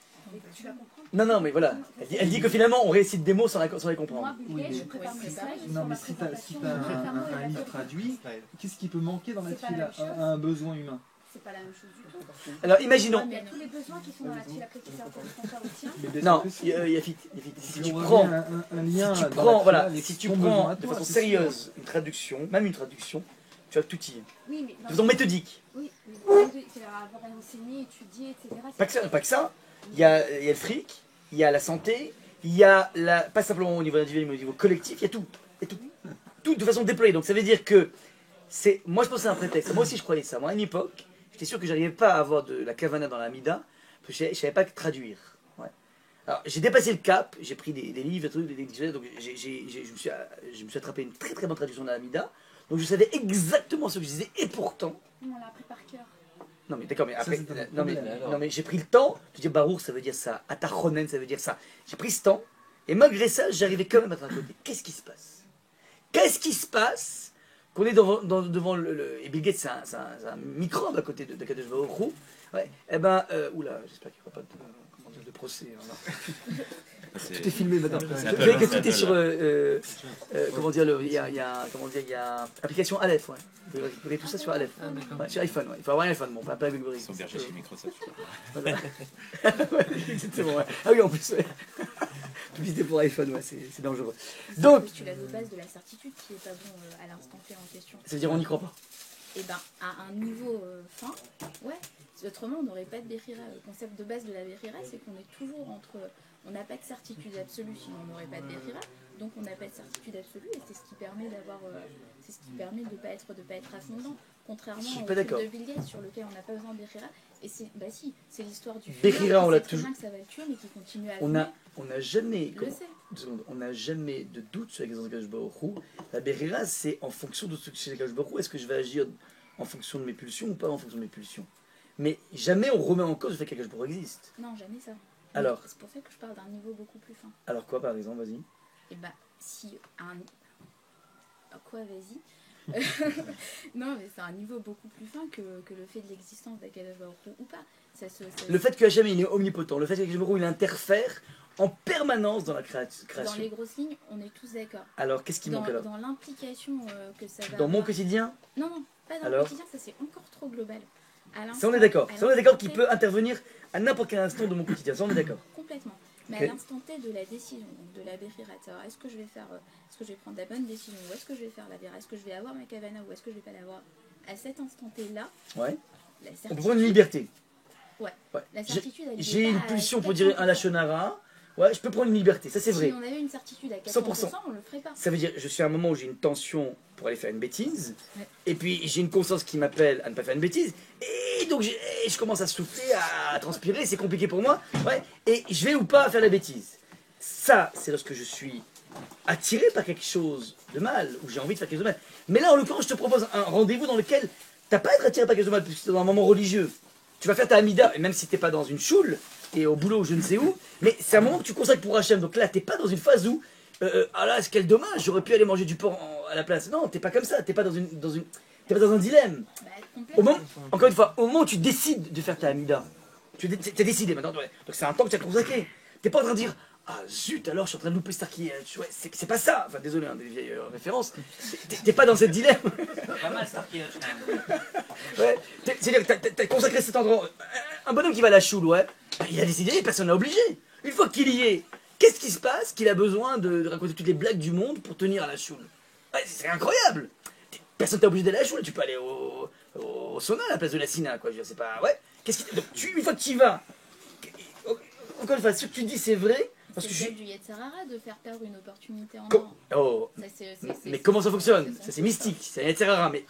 Tu vas comprendre. Non, mais voilà. Elle dit que finalement, on récite des mots sans les Moi, comprendre. Bill Gates, je prépare mes slides. Non, mais si t'as un livre traduit, qu'est-ce qui peut manquer dans la fila? Un besoin humain. C'est pas la même chose du tout. Alors imaginons. Il y a tous les besoins qui sont dans la fila qui ne correspondent pas au tien. Non, Yafit, si tu On prends. revient à un lien Si tu dans prends, la voilà, fila avec si tu ton prends besoin, de toi, façon c'est sérieuse une traduction, même une traduction, tu vas tout y. Oui, mais De façon méthodique. oui, mais c'est avoir enseigné, étudié, etc. Pas que ça. Il y a le fric, il y a la santé, il y a pas simplement au niveau individuel, mais au niveau collectif, il y a tout. Il y a tout. Tout de façon déployée. Donc ça veut dire que moi je pensais que c'est un prétexte. Moi aussi je croyais ça. Moi à une époque, j'étais sûr que j'arrivais pas à avoir de la kavana dans la mida, parce que je savais pas traduire. Ouais. Alors j'ai dépassé le cap, j'ai pris des livres, des dictionnaires, donc je me suis attrapé une très très bonne traduction de la mida. Donc je savais exactement ce que je disais, et pourtant. On l'a appris par cœur. Non mais d'accord, mais après, Ça, non mais j'ai pris le temps. Je dis Baruch, ça veut dire ça. Atachonen, ça veut dire ça. J'ai pris ce temps, et malgré ça, j'arrivais quand même à être à côté. Qu'est-ce qui se passe? Qu'est-ce qui se passe qu'on est devant le et Bill Gates, c'est un microbe à côté de Kadosh Baruch Hu. Ouais. Eh ben, oula, j'espère qu'il n'y aura pas de procès. Hein, tout est filmé maintenant. Vous avez que tout est sur comment dire, il y a application Aleph, ouais. Vous récupérez tout ça sur Aleph, ouais, sur iPhone, ouais. Il faut avoir un iPhone, bon, pas avec Google. Ils sont bergers chez Microsoft. Voilà. Ouais, exactement, ouais. Ah oui, en plus, ouais. Publicité pour iPhone, ouais, c'est dangereux. Donc, tu l'as de base de la certitude qui est pas bon à l'instant T en question. Ça veut dire on n'y croit pas. Et ben à un niveau fin, ouais. Autrement, on n'aurait pas de Bechira. Le concept de base de la Bechira, c'est qu'on est toujours entre. On n'a pas de certitude absolue, sinon on n'aurait pas de Bechira. Donc on n'a pas de certitude absolue, et c'est ce qui permet d'avoir. C'est ce qui permet de ne pas être à fond dedans. Contrairement au truc de Bill Gates sur lequel on n'a pas besoin de Bechira. Et c'est c'est l'histoire du Bechira, on l'a toujours. Que ça va le tuer, mais qui continue à on n'a jamais. On n'a jamais de doute sur l'existence de Kadosh Baruch Hu. La Bechira, c'est en fonction de ce que c'est Kadosh Baruch Hu. Est-ce que je vais agir en fonction de mes pulsions ou pas en fonction de mes pulsions? Mais jamais on remet en cause le fait que Kadosh Baruch Hu existe. Non, jamais ça. Alors. C'est pour ça que je parle d'un niveau beaucoup plus fin. Alors quoi, par exemple, vas-y. Et bah, si un. Quoi, vas-y. Non, mais c'est un niveau beaucoup plus fin que le fait de l'existence d'Akadosh Baruch Hu ou pas. Le fait que Hachem il est omnipotent, le fait que Kadosh Baruch Hu il interfère en permanence dans la création. Dans les grosses lignes, on est tous d'accord. Alors, qu'est-ce qui manque alors? Dans l'implication que ça va. Dans mon quotidien? Non, pas dans le quotidien, ça c'est encore trop global. Ça on est d'accord. Ça on est d'accord qu'il peut intervenir à n'importe quel instant de mon quotidien. Ça on est d'accord. Complètement. Mais à l'instant T de la décision, donc de la Bechira, est-ce que je vais faire, est-ce que je vais prendre la bonne décision, ou est-ce que je vais faire la Bechira, est-ce que je vais avoir ma Kavana, ou est-ce que je vais pas l'avoir? À cet instant T là, ouais. La certitude, on prend une liberté. Ouais. La certitude, j'ai une pulsion pour dire un lachonara. Ouais, je peux prendre une liberté, ça c'est vrai. Si on avait une certitude à 400%, on le ferait pas. Ça veut dire, je suis à un moment où j'ai une tension pour aller faire une bêtise, et puis j'ai une conscience qui m'appelle à ne pas faire une bêtise, et donc je commence à souffler, à transpirer, c'est compliqué pour moi, ouais, et je vais ou pas faire la bêtise. Ça, c'est lorsque je suis attiré par quelque chose de mal, ou j'ai envie de faire quelque chose de mal. Mais là, en l'occurrence, je te propose un rendez-vous dans lequel t'as pas à être attiré par quelque chose de mal, puisque c'est dans un moment religieux. Tu vas faire ta Hamida, et même si t'es pas dans une choule, et au boulot, je ne sais où, mais c'est un moment que tu consacres pour Hachem. Donc là, t'es pas dans une phase où, ah là, quel dommage, j'aurais pu aller manger du porc à la place. Non, t'es pas comme ça, t'es pas t'es pas dans un dilemme. Encore une fois, au moment où tu décides de faire ta Hamida, t'as décidé maintenant, donc c'est un temps que tu as consacré. T'es pas en train de dire, ah zut, alors je suis en train de louper Starkey. Ouais, c'est pas ça. Enfin, désolé, hein, des vieilles références. T'es pas dans cette dilemme. Pas mal Starkey, ouais, c'est-à-dire que t'as consacré cet endroit. Un bonhomme qui va à la choule, ouais, il a décidé, personne n'a obligé. Une fois qu'il y est, qu'est-ce qui se passe qu'il a besoin de raconter toutes les blagues du monde pour tenir à la choule? Ouais, c'est incroyable. Personne t'a obligé d'aller à la choule, tu peux aller au sauna à la place de la Sina, quoi. Je veux dire, c'est pas. Ouais. Donc, une fois que tu y vas, encore une fois, ce que tu dis, c'est vrai. C'est celle du Yetzirara de faire perdre une opportunité en or. Mais comment ça fonctionne? Ça c'est mystique, c'est un Yetzirara, mais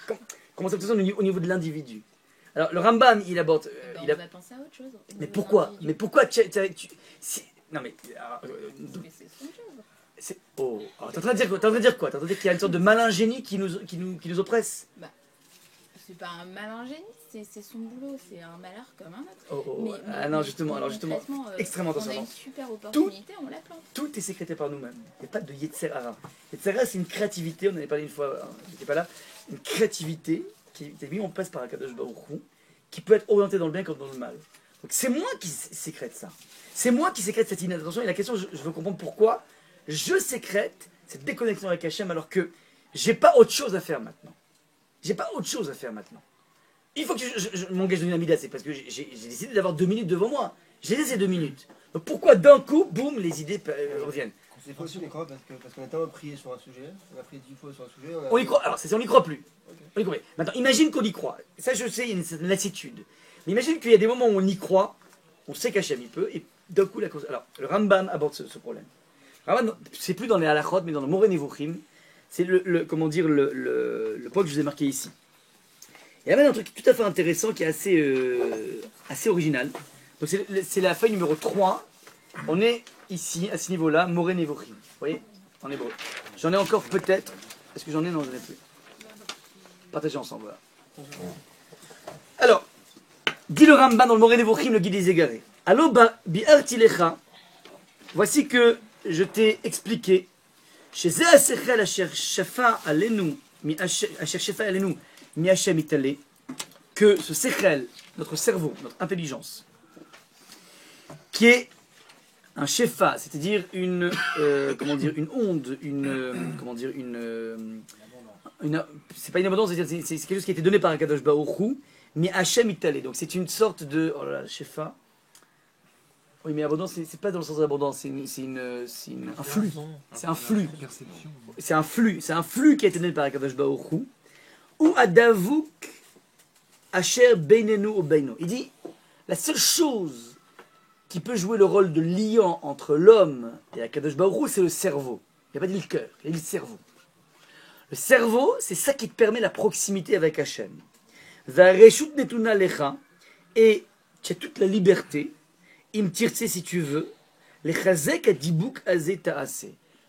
comment ça fonctionne au niveau de l'individu? Alors, le Rambam, il aborde. On va penser à autre chose. Mais pourquoi? Mais pourquoi non, mais. Mais c'est son job. Oh, t'es en train de dire quoi? T'es en train de dire quoi? T'es en train de dire qu'il y a une sorte de malin génie qui nous oppresse? Bah, c'est pas un malin génie, c'est son boulot, c'est un malheur comme un autre. Ah non, justement, extrêmement attention. On a une super opportunité, on la plante. Tout est sécrété par nous-mêmes. Il n'y a pas de Yetzer Hara. Yetzer Hara, c'est une créativité, on en avait parlé une fois, j'étais pas là, une créativité qui est mise en place par Akadosh Baruch Hu, qui peut être orientée dans le bien comme dans le mal. Donc c'est moi qui sécrète ça. C'est moi qui sécrète cette inattention. Et la question, je veux comprendre pourquoi je sécrète cette déconnexion avec Hachem alors que j'ai pas autre chose à faire maintenant. J'ai pas autre chose à faire maintenant. Il faut que je m'engage dans une amida, c'est parce que j'ai décidé d'avoir 2 minutes devant moi. J'ai laissé 2 minutes. Donc pourquoi d'un coup, boum, les idées reviennent? C'est faux aussi, on y croit parce qu'on a tellement prié sur un sujet, on a prié 10 fois sur un sujet. On y croit, alors c'est on n'y croit plus. Okay. On y croit. Maintenant, imagine qu'on y croit. Ça, je sais, il y a une certaine lassitude. Mais imagine qu'il y a des moments où on y croit, on sait qu'Hachem il peut, et d'un coup, la cause. Alors, le Rambam aborde ce problème. Rambam, c'est plus dans les halachot, mais dans le Moreh Nevuchim. C'est le point que je vous ai marqué ici. Il y a même un truc tout à fait intéressant qui est assez original. Donc c'est la feuille numéro 3. On est ici, à ce niveau-là, Moreh Nevuchim. Vous voyez, en hébreu. J'en ai encore peut-être. Est-ce que j'en ai? Non, j'en ai plus. Partagez ensemble, voilà. Alors, dit le Rambam dans le Moreh Nevuchim, le guide des égarés. Allo bi'arti lecha. Voici que je t'ai expliqué. Chez Zéa Sechel Asher Shefa Alenu, Asher Shefa Alenu, Mi Hashem Itale, que ce Sechel, notre cerveau, notre intelligence, qui est un Shefa, c'est-à-dire une onde, c'est pas une abondance, c'est quelque chose qui a été donné par un Kadosh Baruch Hu, Mi Hashem Itale. Donc c'est une sorte de, oh là là, Shefa. Oui, mais abondance, c'est pas dans le sens de l'abondance, c'est un flux. C'est un flux. C'est un flux qui a été donné par Akadosh Baruch Hu. Ou Adavouk Asher Beinenu ou Beino. Il dit, la seule chose qui peut jouer le rôle de liant entre l'homme et Akadosh Baruch Hu, c'est le cerveau. Il n'a pas dit le cœur, il a dit le cerveau. Le cerveau, c'est ça qui te permet la proximité avec Hachem. Vareshut Netuna Lecha, et tu as toute la liberté. Im tirtse si tu veux, les chazek adibuk azé ta'ase,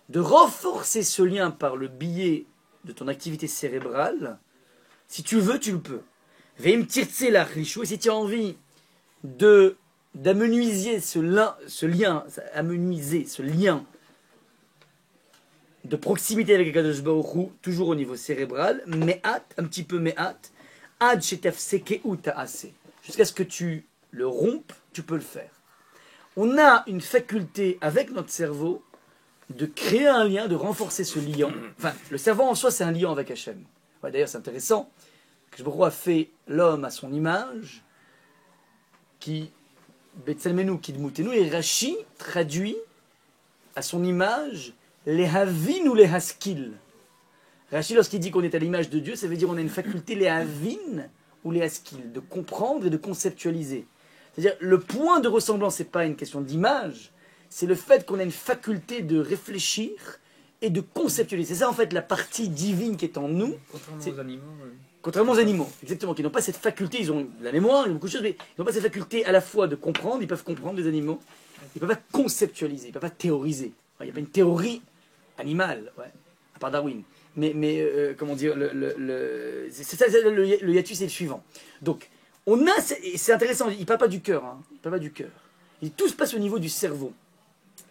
de renforcer ce lien par le biais de ton activité cérébrale. Si tu veux, tu le peux. Veim tirtse la chlichou, et si tu as envie d'amenuiser ce lien de proximité avec Akadosh Baruch Hu, toujours au niveau cérébral, me'at, un petit peu me'at, ad shetafsekeu ta'ase, jusqu'à ce que tu le rompes, tu peux le faire. On a une faculté avec notre cerveau de créer un lien, de renforcer ce lien. Enfin, le cerveau en soi, c'est un lien avec Hachem. Ouais, d'ailleurs, c'est intéressant que Baruch Hu a fait l'homme à son image, qui Betzelmenu, qui Dmoutenu, et Rashi traduit à son image les havin ou les haskil. Rashi, lorsqu'il dit qu'on est à l'image de Dieu, ça veut dire qu'on a une faculté, les havin ou les haskil, de comprendre et de conceptualiser. C'est-à-dire, le point de ressemblance, ce n'est pas une question d'image, c'est le fait qu'on a une faculté de réfléchir et de conceptualiser. C'est ça, en fait, la partie divine qui est en nous. Contrairement aux animaux. Contrairement aux animaux, exactement, qui n'ont pas cette faculté, ils ont de la mémoire, ils ont beaucoup de choses, mais ils n'ont pas cette faculté à la fois de comprendre, ils peuvent comprendre les animaux, ils ne peuvent pas conceptualiser, ils ne peuvent pas théoriser. Il n'y a pas une théorie animale, ouais, à part Darwin. Mais comment dire, le hiatus est le suivant. Donc, on a, c'est intéressant, il ne parle pas du cœur, hein, il ne parle pas du cœur. Tout se passe au niveau du cerveau.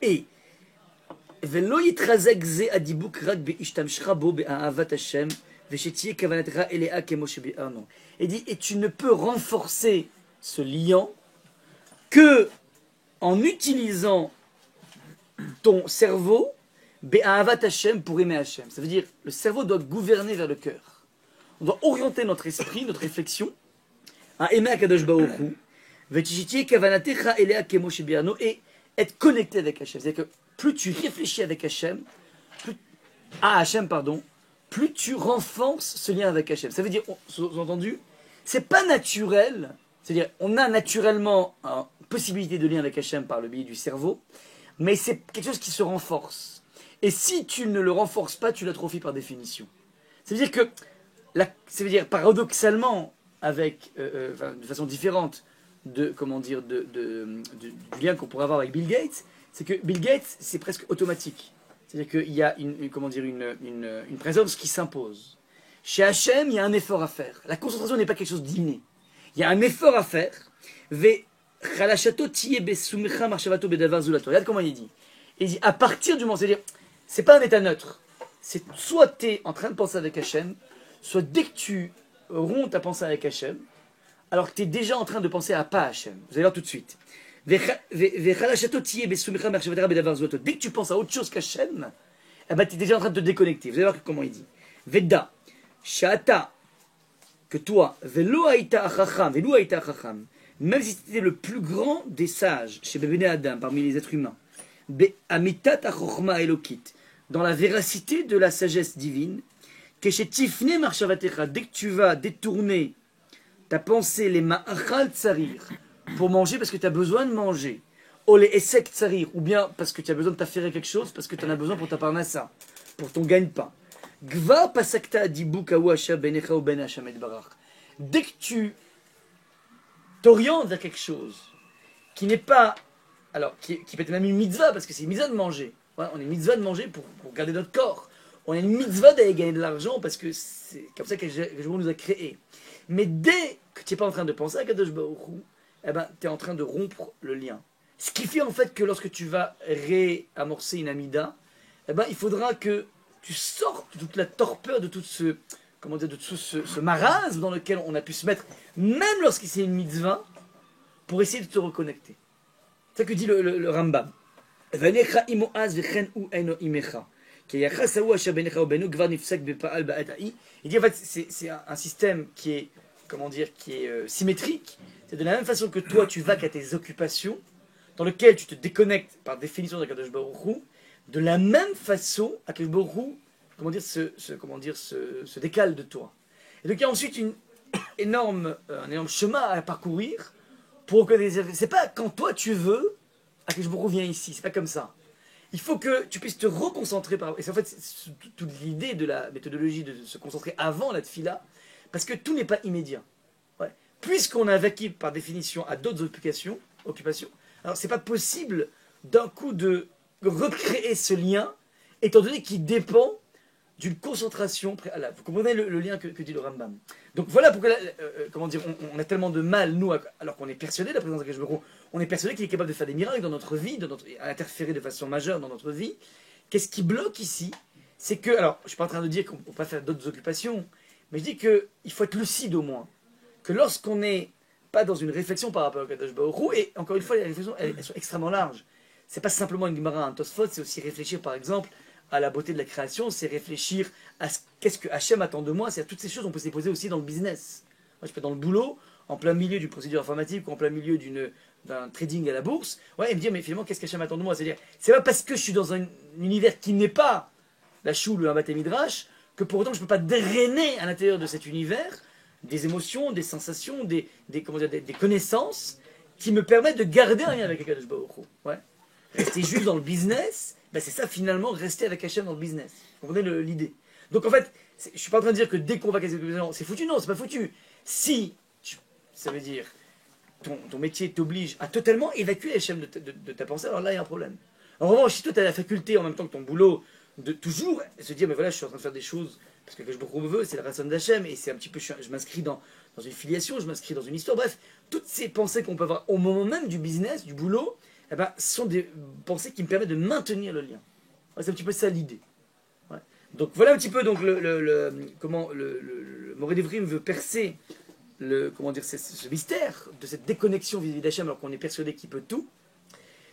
Et, et dit, et tu ne peux renforcer ce lien que en utilisant ton cerveau pour aimer Hashem. Ça veut dire, le cerveau doit gouverner vers le cœur. On doit orienter notre esprit, notre réflexion, à aimer Akadosh Baruch Hu, et être connecté avec Hachem. C'est-à-dire que plus tu réfléchis avec Hachem, plus tu renforces ce lien avec Hachem. Ça veut dire, sous-entendu, c'est pas naturel, c'est-à-dire on a naturellement une possibilité de lien avec Hachem par le biais du cerveau, mais c'est quelque chose qui se renforce. Et si tu ne le renforces pas, tu l'atrophies par définition. Ça veut dire que, paradoxalement, avec, de façon différente de, comment dire, du lien qu'on pourrait avoir avec Bill Gates, c'est que Bill Gates, c'est presque automatique. C'est-à-dire qu'il y a une présence qui s'impose. Chez Hachem, il y a un effort à faire. La concentration n'est pas quelque chose d'inné. Il y a un effort à faire. Regarde comment il dit. Il dit, à partir du moment, c'est-à-dire, c'est pas un état neutre. C'est soit tu es en train de penser avec Hachem, soit dès que tu romps ta pensée avec Hachem, alors que tu es déjà en train de penser à pas Hachem. Vous allez voir tout de suite. Dès que tu penses à autre chose qu'Hachem, eh ben, tu es déjà en train de te déconnecter. Vous allez voir comment il dit. Veda, Shata, que toi, Velo Aïta Achacham, même si tu étais le plus grand des sages, chez Bébéné Adam, parmi les êtres humains, Amitat Achochma Elokit, dans la véracité de la sagesse divine, que chez Tifne Marshavatecha, dès que tu vas détourner ta pensée, les Ma'achal Tsarir, pour manger parce que tu as besoin de manger, ou les Esek Tsarir, ou bien parce que tu as besoin de t'affairer quelque chose, parce que tu en as besoin pour ta parnassa, pour ton gagne-pain. Gva Pasakta Adibu Kawasha Benecha ou Ben Hashem Barach. Dès que tu t'orientes vers quelque chose qui n'est pas, alors qui peut être même une mitzvah, parce que c'est une mitzvah de manger. Ouais, on est une mitzvah de manger pour garder notre corps. On a une mitzvah d'aller gagner de l'argent parce que c'est comme ça que Dieu nous a créés. Mais dès que tu n'es pas en train de penser à Kadosh Baruch Hu, eh ben, tu es en train de rompre le lien. Ce qui fait en fait que lorsque tu vas réamorcer une amida, eh ben, il faudra que tu sortes de toute la torpeur, de tout ce, comment dire, de tout ce marasme dans lequel on a pu se mettre, même lorsque c'est une mitzvah, pour essayer de te reconnecter. C'est ça que dit le Rambam. Il dit en fait c'est un système qui est, comment dire, qui est symétrique. C'est de la même façon que toi tu vas qu'à tes occupations, dans lequel tu te déconnectes par définition de Kadosh Baruch Hu, de la même façon Kadosh Baruch Hu, comment dire, se décale de toi. Et donc il y a ensuite un énorme chemin à parcourir pour que c'est pas quand toi tu veux Kadosh Baruch Hu vient ici, c'est pas comme ça. Il faut que tu puisses te reconcentrer par. Et c'est en fait c'est toute l'idée de la méthodologie de se concentrer avant la tfila, parce que tout n'est pas immédiat. Ouais. Puisqu'on a vaqué par définition à d'autres occupations, alors c'est pas possible d'un coup de recréer ce lien, étant donné qu'il dépend d'une concentration préalable. Vous comprenez le lien que dit le Rambam. Donc voilà pourquoi, comment dire, on a tellement de mal, nous, alors qu'on est persuadé de la présence de Kadosh Baruch Hu, on est persuadé qu'il est capable de faire des miracles dans notre vie, à interférer de façon majeure dans notre vie. Qu'est-ce qui bloque ici? C'est que, alors, je ne suis pas en train de dire qu'on ne peut pas faire d'autres occupations, mais je dis qu'il faut être lucide au moins. Que lorsqu'on n'est pas dans une réflexion par rapport à Kadosh Baruch Hu, et encore une fois, les réflexions, elles sont extrêmement larges. C'est pas simplement une Gemara, un Tosfot, c'est aussi réfléchir, par exemple, à la beauté de la création, c'est réfléchir à qu'est-ce que Hachem attend de moi. C'est toutes ces choses, on peut se les poser aussi dans le business. Moi, je peux être dans le boulot, en plein milieu d'une procédure informatique, ou en plein milieu d'un trading à la bourse, ouais, et me dire, mais finalement, qu'est-ce qu'Hachem attend de moi? C'est-à-dire, c'est pas parce que je suis dans un univers qui n'est pas la choule ou un bâté midrash, que pour autant je ne peux pas drainer à l'intérieur de cet univers des émotions, des sensations, des connaissances qui me permettent de garder un lien avec Kadosh Baruch Hu. Ouais. Rester juste dans le business, ben c'est ça finalement, rester avec Hachem dans le business. Vous comprenez l'idée? Donc en fait, je ne suis pas en train de dire que dès qu'on va casser quelque chose, c'est foutu, non, c'est pas foutu. Si, ça veut dire, ton métier t'oblige à totalement évacuer Hachem de ta pensée, alors là il y a un problème. En revanche, si toi tu as la faculté en même temps que ton boulot de toujours se dire, mais voilà, je suis en train de faire des choses parce que je me veux, c'est la raison d'Hachem, et c'est un petit peu, je m'inscris dans une filiation, je m'inscris dans une histoire, bref, toutes ces pensées qu'on peut avoir au moment même du business, du boulot, eh ben, sont des pensées qui me permettent de maintenir le lien. Ouais, c'est un petit peu ça l'idée. Ouais. Donc voilà un petit peu donc comment le Moré d'Evrim veut percer ce mystère de cette déconnexion vis-à-vis d'Hachem alors qu'on est persuadé qu'il peut tout.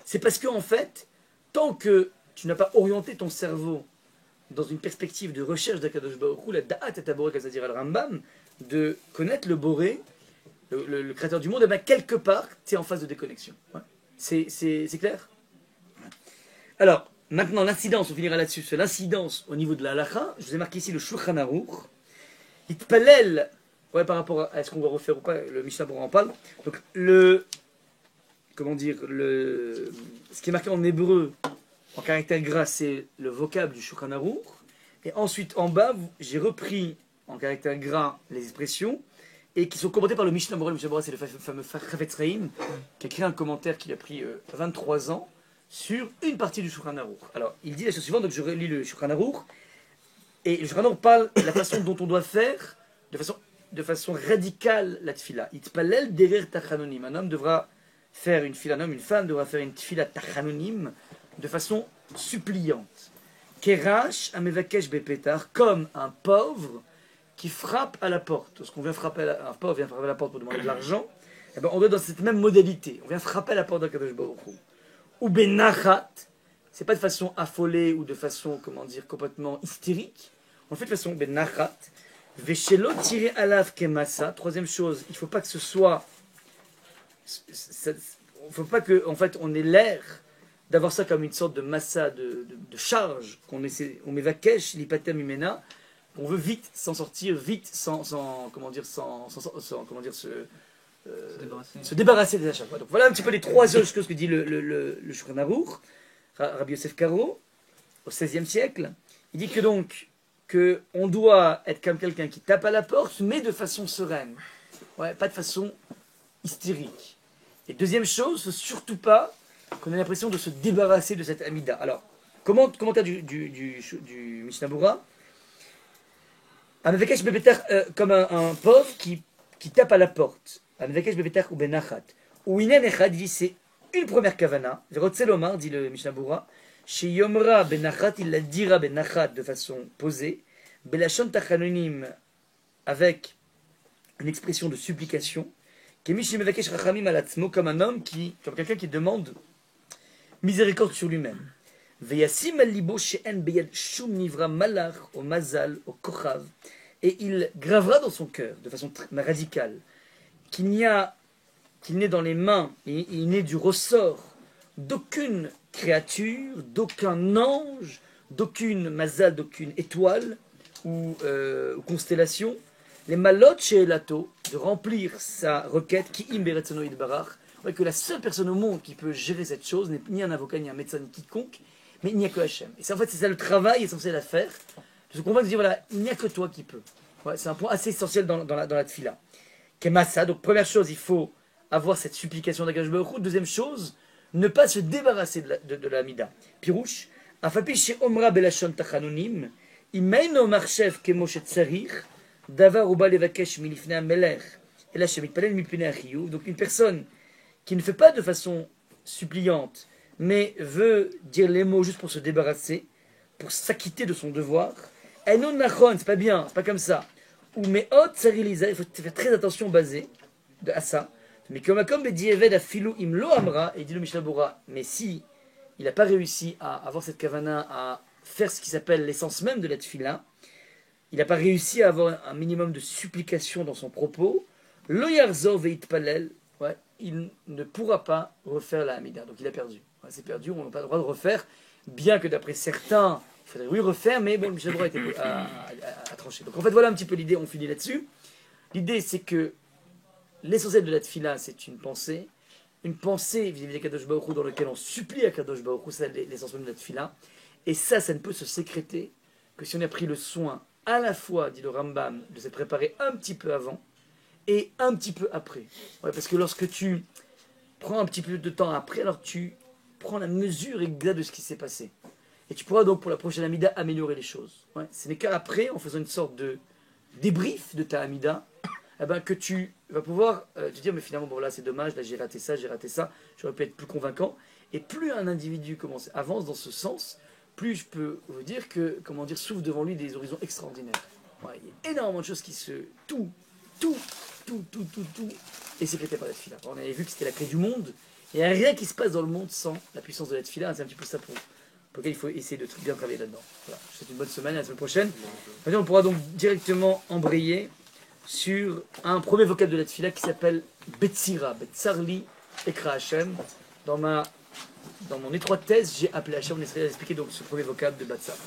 C'est parce que en fait, tant que tu n'as pas orienté ton cerveau dans une perspective de recherche d'Akadosh Baruch Hu, la da'at et taboré, comme ça dirait le Rambam, de connaître le Boré, le créateur du monde, et bien quelque part, tu es en phase de déconnexion. Ouais. C'est clair? Alors, maintenant, l'incidence, on finira là-dessus, c'est l'incidence au niveau de la halakha. Je vous ai marqué ici le Shulchan Aruch. Itpalel, ouais, par rapport à ce qu'on va refaire ou pas, le Mishnah en parle. Donc, comment dire, ce qui est marqué en hébreu, en caractère gras, c'est le vocable du Shulchan Aruch. Et ensuite, en bas, j'ai repris en caractère gras les expressions. et qui sont commentés par le Mishnah Bora. Le Mishnah Bora, c'est le fameux Chafetz Chaim, qui a écrit un commentaire qui a pris 23 ans sur une partie du Shulchan Aruch. Alors, il dit la chose suivante, donc je relis le Shulchan Aruch, et le Shulchan Aruch parle de la façon dont on doit faire, de façon radicale, la tfila. Itpalel derer tachanonim. Un homme devra faire une tfila, un homme, une femme devra faire une tfila tachanonim de façon suppliante. Kerash amevakesh bepetar, comme un pauvre qui frappe à la porte. Lorsqu'on vient frapper un pauvre vient frapper à la porte pour demander de l'argent, eh ben on doit être dans cette même modalité. On vient frapper à la porte d'Akadosh Baruch Hu. Ou benachat, c'est pas de façon affolée ou de façon, comment dire, complètement hystérique. On le fait de façon benachat. Veshelo tiré alav kemasa. Troisième chose, il faut pas que ce soit, il faut pas que, en fait, on ait l'air d'avoir ça comme une sorte de massa, de charge qu'on met vakesh lipatem imena. On veut vite s'en sortir, vite sans se débarrasser des achats. Donc voilà un petit peu les trois choses que dit le Shulchan Aruch, Rabbi Yosef Karo, au XVIe siècle. Il dit que donc on doit être comme quelqu'un qui tape à la porte, mais de façon sereine, ouais, pas de façon hystérique. Et deuxième chose, faut surtout pas qu'on ait l'impression de se débarrasser de cette amida. Alors, commentaire du Mishnah Bora. Comme un pauvre qui tape à la porte. Ou benachat. Ou inen echad, dit c'est une première kavana. Verotzelomar, dit le Mishnah Bora. Chez Yomra benachat, il la dira benachat de façon posée. Belachon tachanonim, avec une expression de supplication. Kemishi mevakesh rachamim alatzmo, comme un homme comme quelqu'un qui demande miséricorde sur lui-même. Veyasim al libo she'en beyad shum nivra malach au mazal au kochav, et il gravera dans son cœur de façon radicale qu'il n'est dans les mains, il n'est du ressort d'aucune créature, d'aucun ange, d'aucune mazal, d'aucune étoile ou constellation, les malot chez Elato, de remplir sa requête qui imberetsono idbarach, que la seule personne au monde qui peut gérer cette chose n'est ni un avocat, ni un médecin, ni quiconque, mais il n'y a que Hachem. Et c'est ça le travail essentiel à faire, de se convaincre de dire voilà, il n'y a que toi qui peux. Ouais, c'est un point assez essentiel dans la tfila. Kemassa, donc première chose, il faut avoir cette supplication d'Akadosh Baruch Hu. Deuxième chose, ne pas se débarrasser de la mida. Pirouche, afapi chez Omra belashon tachanonim, imeino marchev kemoshe tsarir, davar uba levakesh milifnei amelech, et là chez mitpalel mipnei achiyuv. Donc une personne qui ne fait pas de façon suppliante, mais veut dire les mots juste pour se débarrasser, pour s'acquitter de son devoir. Et non nachon, c'est pas bien, c'est pas comme ça. Ou mais hot sariliza, il faut faire très attention à ça. Mais comme Bedieved a filou imlo amra, et dit le Mishnah Bora, mais si il n'a pas réussi à avoir cette kavana, à faire ce qui s'appelle l'essence même de la tfila, il n'a pas réussi à avoir un minimum de supplication dans son propos, lo yarzo veitpalel, ouais, il ne pourra pas refaire la Hamida. Donc il a perdu. Ouais, c'est perdu, on n'a pas le droit de refaire, bien que d'après certains, il faudrait oui refaire, mais bon, le Mishnah Bora a tranché. Donc en fait, voilà un petit peu l'idée, on finit là-dessus. L'idée, c'est que l'essentiel de la tfila, c'est une pensée vis-à-vis d'Akadosh Baruch Hu dans laquelle on supplie Akadosh Baruch Hu, c'est l'essentiel de la tfila. Et ça ne peut se sécréter que si on a pris le soin, à la fois, dit le Rambam, de se préparer un petit peu avant et un petit peu après. Ouais, parce que lorsque tu prends un petit peu de temps après, alors tu prends la mesure exacte de ce qui s'est passé. Et tu pourras donc pour la prochaine Amida améliorer les choses. Ouais, ce n'est qu'après, en faisant une sorte de débrief de ta Amida, eh ben, que tu vas pouvoir te dire mais finalement bon là c'est dommage, là j'ai raté ça, j'aurais pu être plus convaincant. Et plus un individu avance dans ce sens, plus je peux vous dire que s'ouvre devant lui des horizons extraordinaires. Ouais, il y a énormément de choses qui tout est sécrété par la tfila. On avait vu que c'était la clé du monde. Il n'y a rien qui se passe dans le monde sans la puissance de la tfila. C'est un petit peu ça pour lequel il faut essayer de bien travailler là-dedans. Voilà. Je vous souhaite une bonne semaine, à la semaine prochaine. Maintenant, on pourra donc directement embrayer sur un premier vocable de la tfila qui s'appelle Betsira, Betsarli Ekra Hashem. Dans mon étroite thèse, j'ai appelé Hashem, on essaie d'expliquer donc ce premier vocable de Betsara.